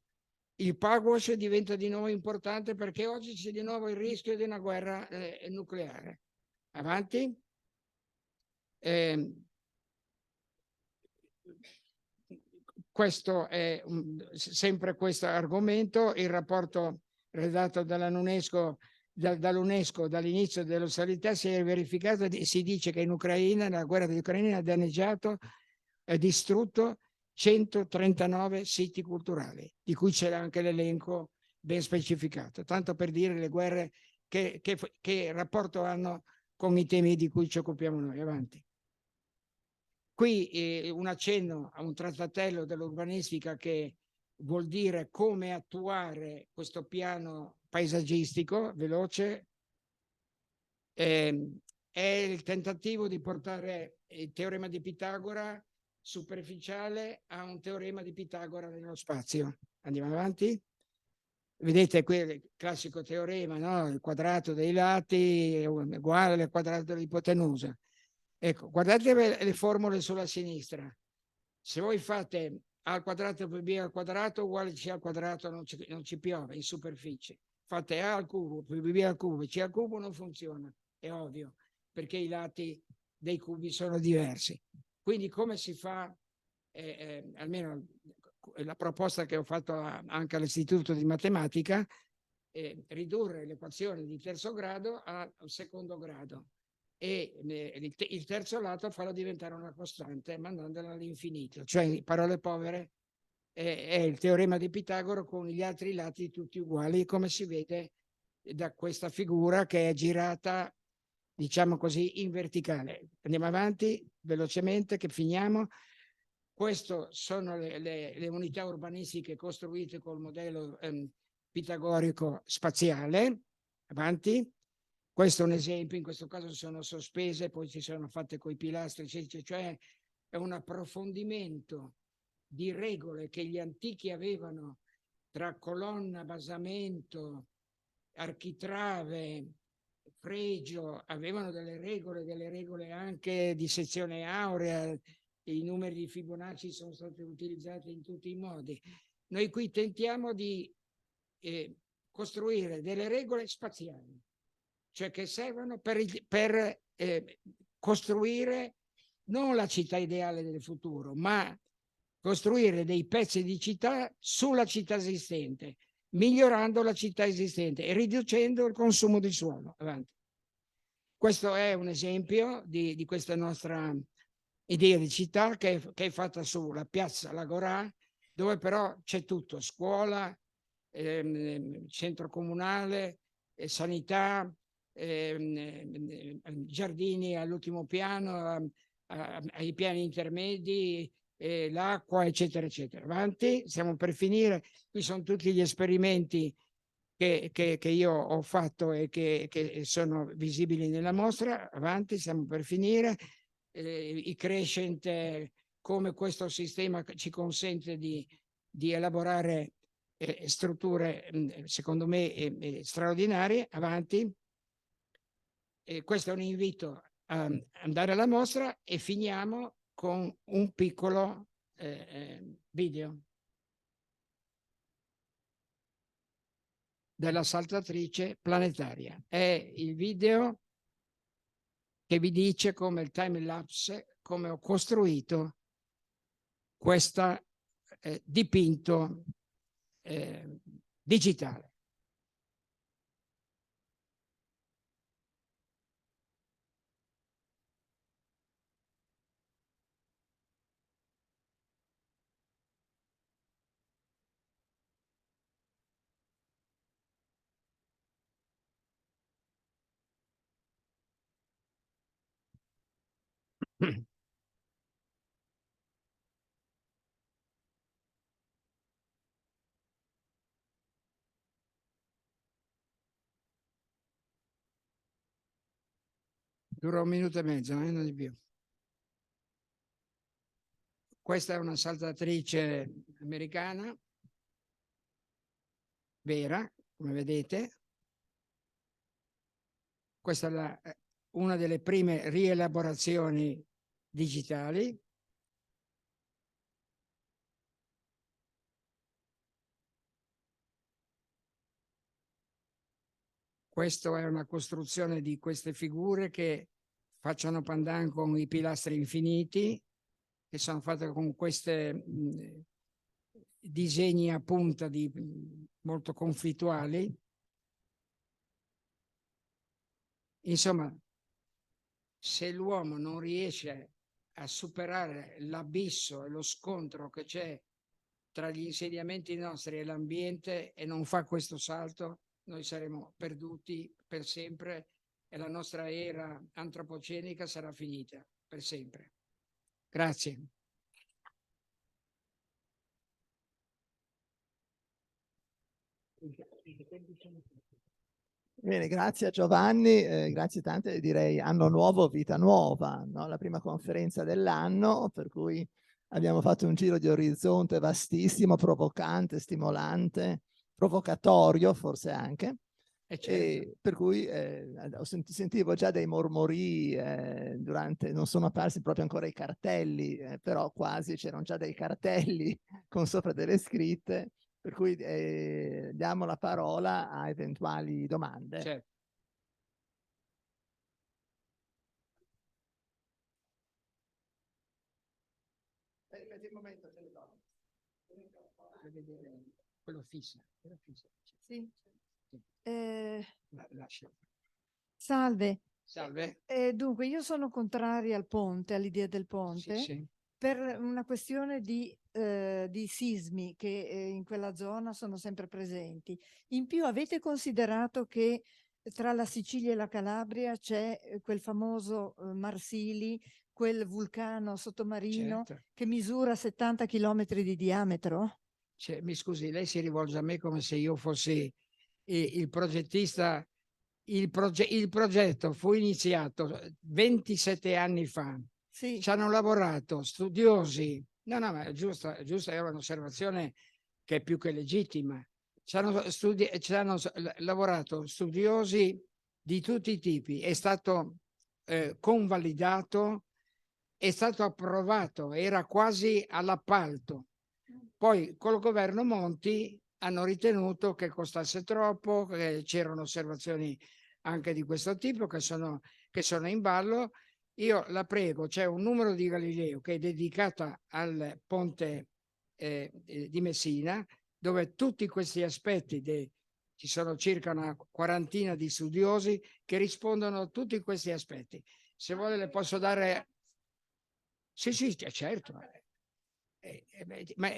il Pugwash diventa di nuovo importante perché oggi c'è di nuovo il rischio di una guerra nucleare. Avanti. Questo è sempre questo argomento. Il rapporto redatto dall'UNESCO dall'inizio dell'ostilità si è verificato e si dice che in Ucraina, la guerra dell'Ucraina, ha danneggiato e distrutto 139 siti culturali, di cui c'era anche l'elenco ben specificato, tanto per dire le guerre che rapporto hanno con i temi di cui ci occupiamo noi. Avanti. Qui un accenno a un trattatello dell'urbanistica che vuol dire come attuare questo piano paesaggistico veloce. È è il tentativo di portare il teorema di Pitagora superficiale a un teorema di Pitagora nello spazio. Andiamo avanti. Vedete qui il classico teorema, no? Il quadrato dei lati è uguale al quadrato dell'ipotenusa. Ecco, guardate le formule sulla sinistra. Se voi fate a al quadrato più b al quadrato uguale c al quadrato, non ci piove in superficie. Fate a al cubo più b al cubo, c al cubo non funziona, è ovvio, perché i lati dei cubi sono diversi. Quindi come si fa, almeno la proposta che ho fatto anche all'Istituto di Matematica, ridurre l'equazione di terzo grado al secondo grado e il terzo lato farlo diventare una costante mandandola all'infinito. Cioè, in parole povere, è il teorema di Pitagora con gli altri lati tutti uguali, come si vede da questa figura che è girata, diciamo così, in verticale. Andiamo avanti velocemente che finiamo. Queste sono le unità urbanistiche costruite col modello pitagorico spaziale. Avanti. Questo è un esempio, in questo caso sono sospese, poi si sono fatte coi pilastri, cioè è un approfondimento di regole che gli antichi avevano tra colonna, basamento, architrave, fregio, avevano delle regole anche di sezione aurea, i numeri di Fibonacci sono stati utilizzati in tutti i modi. Noi qui tentiamo di costruire delle regole spaziali, cioè che servono per costruire non la città ideale del futuro, ma costruire dei pezzi di città sulla città esistente, migliorando la città esistente e riducendo il consumo di suolo. Avanti. Questo è un esempio di questa nostra idea di città che è fatta sulla piazza L'Agorà, dove però c'è tutto: scuola, centro comunale, sanità, giardini all'ultimo piano, ai piani intermedi, l'acqua, eccetera, eccetera. Avanti, stiamo per finire. Qui sono tutti gli esperimenti che io ho fatto e che sono visibili nella mostra. Avanti, stiamo per finire. I crescent, come questo sistema ci consente di elaborare strutture, secondo me, straordinarie. Avanti. Questo è un invito a andare alla mostra e finiamo con un piccolo video della saltatrice planetaria. È il video che vi dice come il time lapse, come ho costruito questo dipinto digitale. Dura 1 minuto e mezzo, non di più. Questa è una saltatrice americana, vera, come vedete. Questa è una delle prime rielaborazioni digitali. Questa è una costruzione di queste figure che facciano pandan con i pilastri infiniti, che sono fatte con questi disegni a punta molto conflittuali. Insomma, se l'uomo non riesce a superare l'abisso e lo scontro che c'è tra gli insediamenti nostri e l'ambiente e non fa questo salto, noi saremo perduti per sempre e la nostra era antropocenica sarà finita per sempre. Grazie. Bene, grazie a Giovanni, grazie tante, direi anno nuovo, vita nuova, no? La prima conferenza dell'anno, per cui abbiamo fatto un giro di orizzonte vastissimo, provocante, stimolante, provocatorio forse anche, Certo. e per cui sentivo già dei mormori durante, non sono apparsi proprio ancora i cartelli, però quasi c'erano già dei cartelli con sopra delle scritte. Per cui diamo la parola a eventuali domande. Certo. Aspetti un momento, te le do. Quello fisso. Sì. Sì. Salve. Salve. Dunque, io sono contraria al ponte, all'idea del ponte, Sì. per una questione di sismi che in quella zona sono sempre presenti. In più, avete considerato che tra la Sicilia e la Calabria c'è quel famoso Marsili, quel vulcano sottomarino Certo. che misura 70 chilometri di diametro? Mi scusi, lei si rivolge a me come se io fossi il progettista. Il progetto fu iniziato 27 anni fa. Sì. Ci hanno lavorato studiosi. No, ma è giusto, è un'osservazione che è più che legittima. Ci hanno lavorato studiosi di tutti i tipi. È stato convalidato, è stato approvato, era quasi all'appalto. Poi col governo Monti hanno ritenuto che costasse troppo, che c'erano osservazioni anche di questo tipo che sono in ballo. Io la prego, c'è un numero di Galileo che è dedicata al ponte di Messina, dove tutti questi aspetti, ci sono circa una quarantina di studiosi che rispondono a tutti questi aspetti. Se vuole le posso dare... Sì, certo. Ma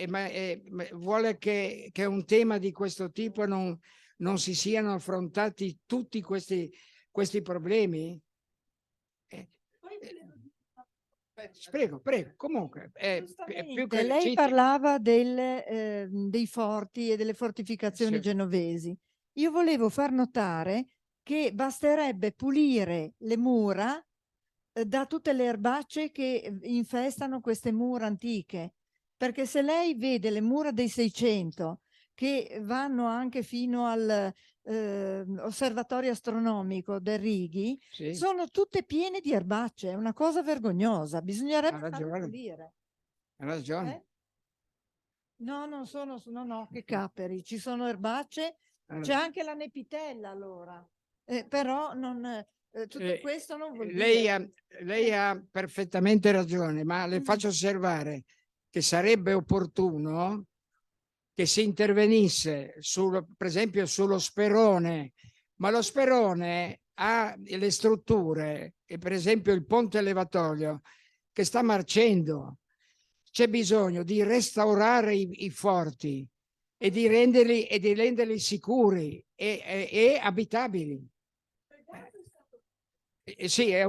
vuole che un tema di questo tipo non si siano affrontati tutti questi problemi? Prego, comunque. Giustamente, lei parlava dei forti e delle fortificazioni Sì. genovesi. Io volevo far notare che basterebbe pulire le mura da tutte le erbacce che infestano queste mura antiche, perché se lei vede le mura dei 600 che vanno anche fino al osservatorio astronomico del Righi, Sì. sono tutte piene di erbacce, è una cosa vergognosa, bisognerebbe farle pulire. Ha ragione. No, non sono, no, che capperi, ci sono erbacce, c'è anche la nepitella allora, però non... tutto questo non vuol dire... Lei ha perfettamente ragione, ma le faccio osservare che sarebbe opportuno che si intervenisse per esempio sullo Sperone, ma lo Sperone ha le strutture, e per esempio il ponte levatoio che sta marcendo. C'è bisogno di restaurare i forti e di renderli sicuri e abitabili. Sì, è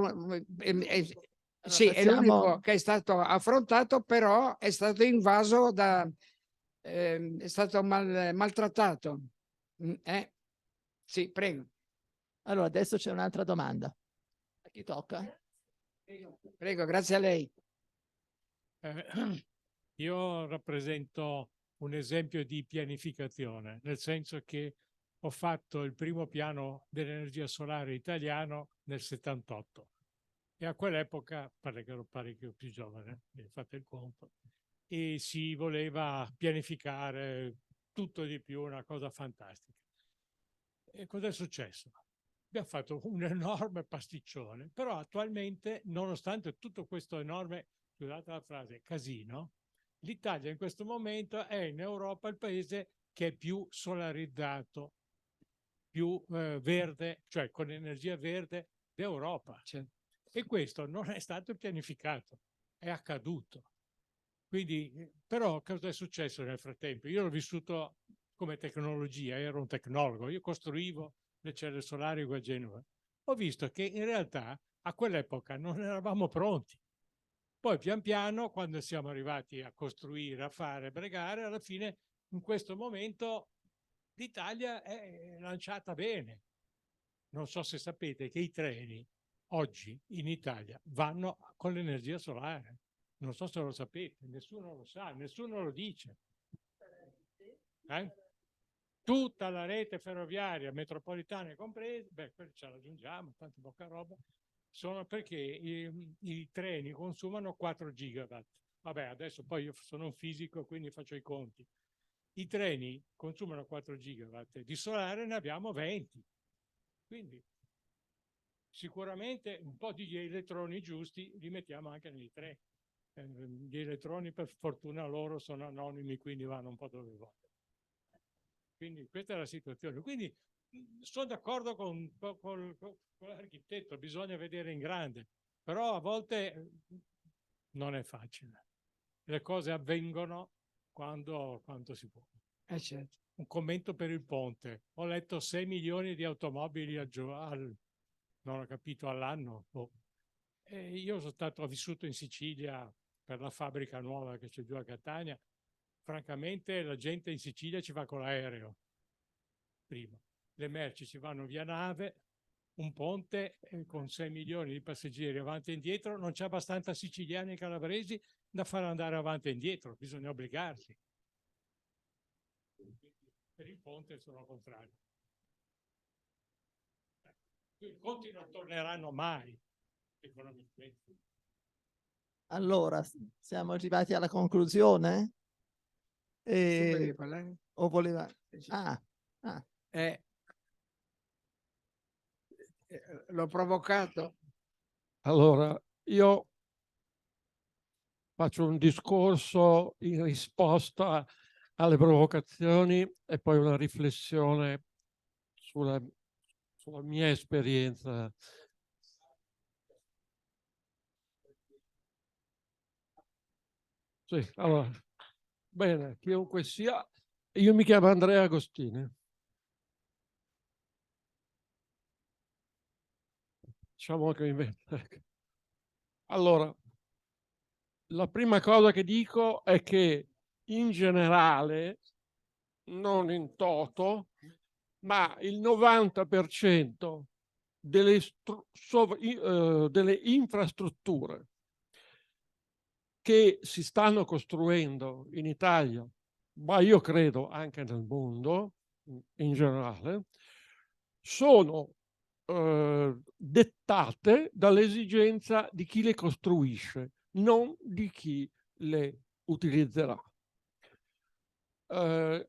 l'unico che è stato affrontato, però è stato invaso è stato maltrattato. Sì, prego. Allora, adesso c'è un'altra domanda. A chi tocca? Prego, grazie a lei. Io rappresento un esempio di pianificazione, nel senso che ho fatto il primo piano dell'energia solare italiano nel 78 e a quell'epoca, pare che ero parecchio più giovane, fate il conto, e si voleva pianificare tutto di più, una cosa fantastica. E cos'è successo? Abbiamo fatto un enorme pasticcione, però attualmente, nonostante tutto questo enorme, scusate la frase, casino, l'Italia in questo momento è in Europa il paese che è più solarizzato, più verde, cioè con energia verde d'Europa. E questo non è stato pianificato, è accaduto. Quindi, però, cosa è successo nel frattempo? Io l'ho vissuto come tecnologia, ero un tecnologo, io costruivo le celle solari a Genova. Ho visto che in realtà a quell'epoca non eravamo pronti. Poi pian piano, quando siamo arrivati a costruire, a fare, a bregare, alla fine in questo momento l'Italia è lanciata bene. non so se sapete che i treni oggi in Italia vanno con l'energia solare. Non so se lo sapete, nessuno lo sa, nessuno lo dice. Tutta la rete ferroviaria, metropolitana compresa, beh, quello ce l'aggiungiamo, tanto poca roba, sono perché i treni consumano 4 gigawatt. Vabbè, adesso poi io sono un fisico, quindi faccio i conti. I treni consumano 4 gigawatt, di solare ne abbiamo 20. Quindi sicuramente un po' di elettroni giusti li mettiamo anche nei treni. Gli elettroni, per fortuna loro, sono anonimi, quindi vanno un po' dove vogliono. Quindi questa è la situazione. Quindi sono d'accordo con l'architetto, bisogna vedere in grande, però a volte non è facile. Le cose avvengono quando si può. Certo. Un commento per il ponte. Ho letto 6 milioni di automobili non ho capito, all'anno. Io ho vissuto in Sicilia per la fabbrica nuova che c'è giù a Catania. Francamente la gente in Sicilia ci va con l'aereo. Prima. Le merci ci vanno via nave, un ponte con 6 milioni di passeggeri avanti e indietro, non c'è abbastanza siciliani e calabresi da far andare avanti e indietro, bisogna obbligarsi. Per il ponte sono contrario. I conti non torneranno mai economicamente. Allora, siamo arrivati alla conclusione? Volevi parlare? O voleva... Sì. L'ho provocato. Allora, io faccio un discorso in risposta alle provocazioni e poi una riflessione sulla mia esperienza. Sì, allora, bene, chiunque sia, io mi chiamo Andrea Agostini. Diciamo che allora, la prima cosa che dico è che in generale, non in toto, ma il 90% delle infrastrutture che si stanno costruendo in Italia, ma io credo anche nel mondo in generale, sono dettate dall'esigenza di chi le costruisce, non di chi le utilizzerà. Per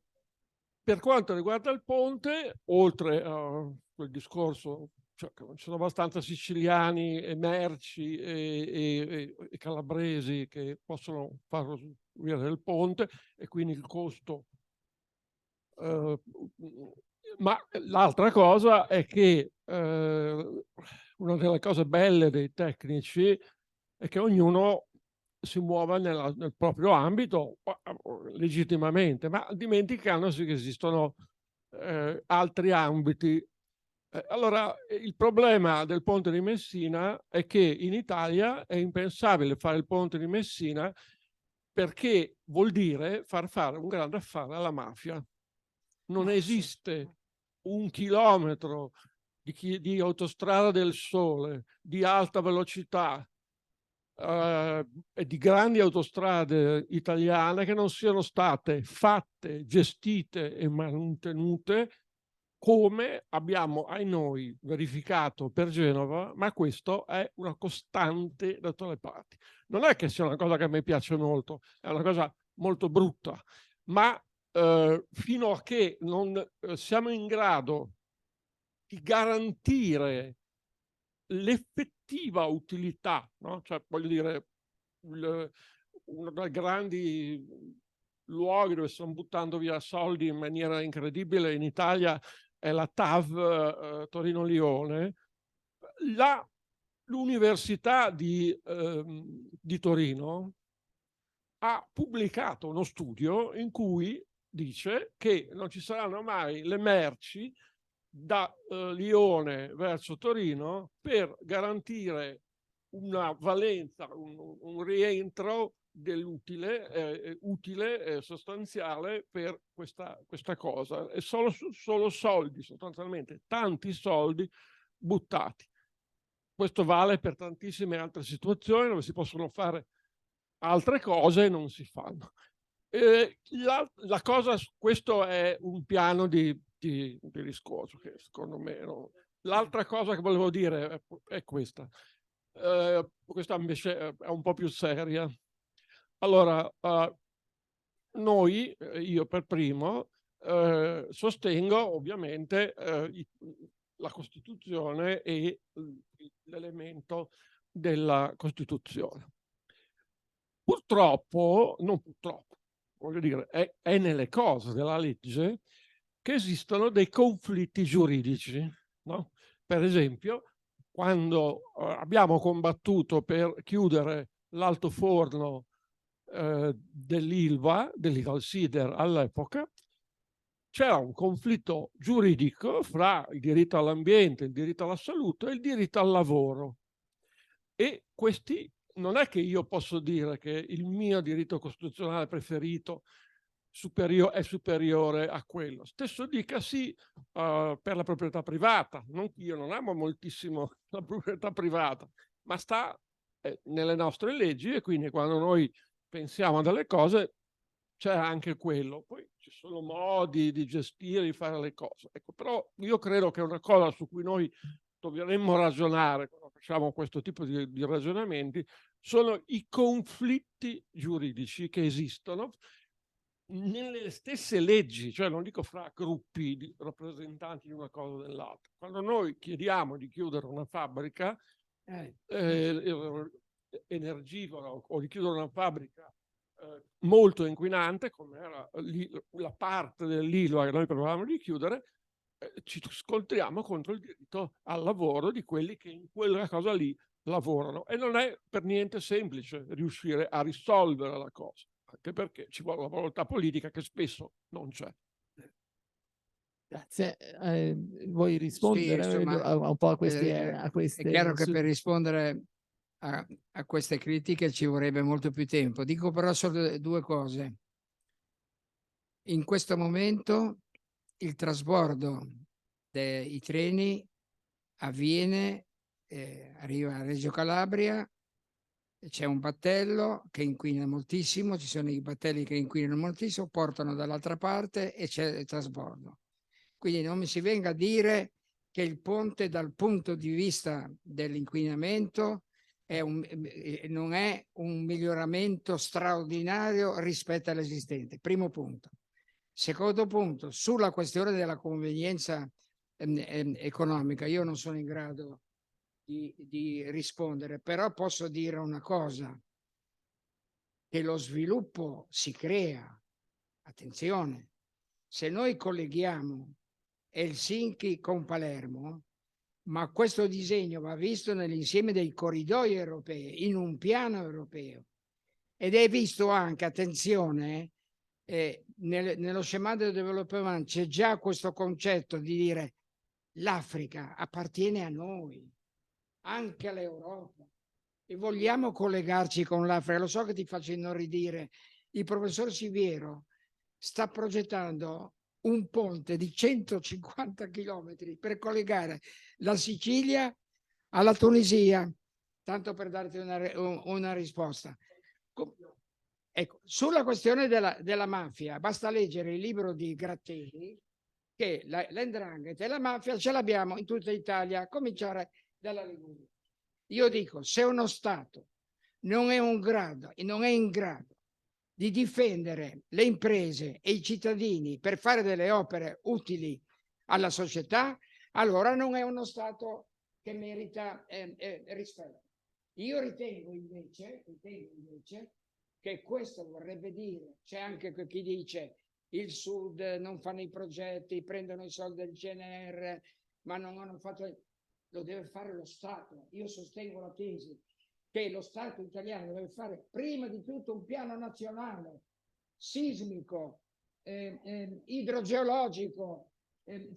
quanto riguarda il ponte, oltre a quel discorso, cioè, ci sono abbastanza siciliani e merci e calabresi che possono far via del ponte e quindi il costo. Ma l'altra cosa è che una delle cose belle dei tecnici è che ognuno si muova nel proprio ambito legittimamente, ma dimenticandosi che esistono altri ambiti. Allora, il problema del ponte di Messina è che in Italia è impensabile fare il ponte di Messina perché vuol dire far fare un grande affare alla mafia. Non esiste 1 chilometro di autostrada del sole di alta velocità e di grandi autostrade italiane che non siano state fatte, gestite e mantenute come abbiamo, ai noi, verificato per Genova, ma questo è una costante da tutte le parti. Non è che sia una cosa che a me piace molto, è una cosa molto brutta, ma fino a che non siamo in grado di garantire l'effettiva utilità, no? Cioè, voglio dire, uno dei grandi luoghi dove stanno buttando via soldi in maniera incredibile in Italia è la TAV Torino-Lione. L'Università di Torino ha pubblicato uno studio in cui dice che non ci saranno mai le merci da Lione verso Torino per garantire una valenza, un rientro dell'utile, utile, sostanziale per questa cosa. È solo soldi, sostanzialmente, tanti soldi buttati. Questo vale per tantissime altre situazioni dove si possono fare altre cose e non si fanno. Questo è un piano di discorso che secondo me l'altra cosa che volevo dire è questa. Questa invece è un po' più seria. Allora, io per primo, sostengo ovviamente la Costituzione e l'elemento della Costituzione. Purtroppo, non purtroppo, voglio dire, è nelle cose della legge che esistono dei conflitti giuridici, no? Per esempio, quando abbiamo combattuto per chiudere l'altoforno dell'Ilva Sider all'epoca, c'era un conflitto giuridico fra il diritto all'ambiente, il diritto alla salute e il diritto al lavoro. E questi non è che io posso dire che il mio diritto costituzionale preferito è superiore a quello. Stesso dicasi per la proprietà privata. Io non amo moltissimo la proprietà privata, ma sta nelle nostre leggi, e quindi quando noi pensiamo a delle cose c'è anche quello. Poi ci sono modi di gestire, di fare le cose. Ecco, però io credo che una cosa su cui noi dovremmo ragionare quando facciamo questo tipo di ragionamenti sono i conflitti giuridici che esistono nelle stesse leggi, cioè non dico fra gruppi di rappresentanti di una cosa o dell'altra. Quando noi chiediamo di chiudere una fabbrica energivora o di chiudere una fabbrica molto inquinante, come era la parte dell'Ilva che noi provavamo di chiudere, ci scontriamo contro il diritto al lavoro di quelli che in quella cosa lì lavorano, e non è per niente semplice riuscire a risolvere la cosa, anche perché ci vuole una volontà politica che spesso non c'è. Grazie. Vuoi rispondere un po' a queste... È chiaro che per rispondere a queste critiche ci vorrebbe molto più tempo. Dico però solo due cose. In questo momento il trasbordo dei treni avviene, arriva a Reggio Calabria, c'è un battello che inquina moltissimo, ci sono i battelli che inquinano moltissimo, portano dall'altra parte e c'è il trasbordo. Quindi non mi si venga a dire che il ponte dal punto di vista dell'inquinamento non è un miglioramento straordinario rispetto all'esistente. Primo punto. Secondo punto, sulla questione della convenienza economica, io non sono in grado di rispondere, però posso dire una cosa, che lo sviluppo si crea. Attenzione, se noi colleghiamo Helsinki con Palermo, ma questo disegno va visto nell'insieme dei corridoi europei, in un piano europeo, ed è visto anche, attenzione, nello schema del development c'è già questo concetto di dire l'Africa appartiene a noi, anche all'Europa, e vogliamo collegarci con l'Africa. Lo so che ti faccio inorridire, il professor Siviero sta progettando un ponte di 150 chilometri per collegare la Sicilia alla Tunisia, tanto per darti una risposta. Ecco, sulla questione della mafia, basta leggere il libro di Gratteri, che l''ndrangheta e la mafia ce l'abbiamo in tutta Italia, a cominciare dalla Liguria. Io dico, se uno Stato non è in grado di difendere le imprese e i cittadini per fare delle opere utili alla società, allora non è uno Stato che merita rispetto. Io ritengo invece che questo vorrebbe dire, c'è anche chi dice il Sud non fanno i progetti, prendono i soldi del CNR, ma non hanno fatto, lo deve fare lo Stato. Io sostengo la tesi che lo Stato italiano deve fare prima di tutto un piano nazionale, sismico, idrogeologico,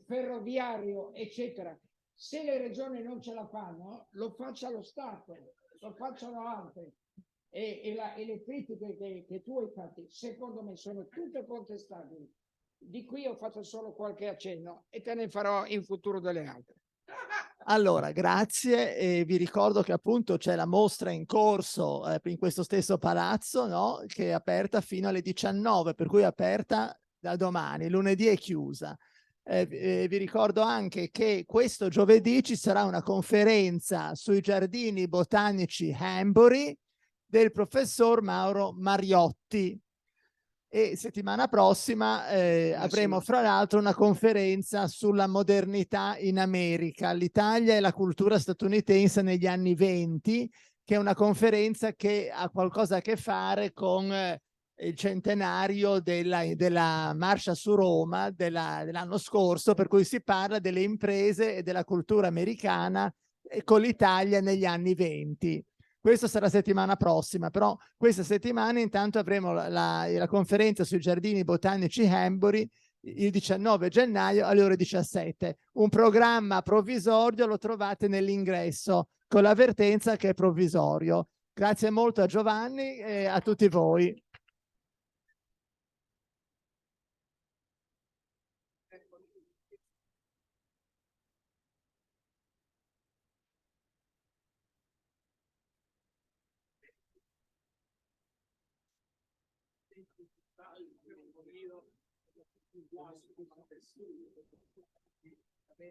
ferroviario, eccetera. Se le regioni non ce la fanno, lo faccia lo Stato, lo facciano altri. e le critiche che tu hai fatto, secondo me, sono tutte contestabili. Di qui ho fatto solo qualche accenno e te ne farò in futuro delle altre. Allora, grazie, e vi ricordo che appunto c'è la mostra in corso in questo stesso palazzo, no? Che è aperta fino alle 19, per cui è aperta da domani, lunedì è chiusa. Vi ricordo anche che questo giovedì ci sarà una conferenza sui giardini botanici Hanbury del professor Mauro Mariotti. E settimana prossima avremo fra l'altro una conferenza sulla modernità in America, l'Italia e la cultura statunitense negli anni '20, che è una conferenza che ha qualcosa a che fare con il centenario della Marcia su Roma dell'anno scorso, per cui si parla delle imprese e della cultura americana con l'Italia negli anni '20. Questo sarà settimana prossima, però questa settimana intanto avremo la conferenza sui giardini botanici Hanbury il 19 gennaio alle ore 17. Un programma provvisorio lo trovate nell'ingresso con l'avvertenza che è provvisorio. Grazie molto a Giovanni e a tutti voi.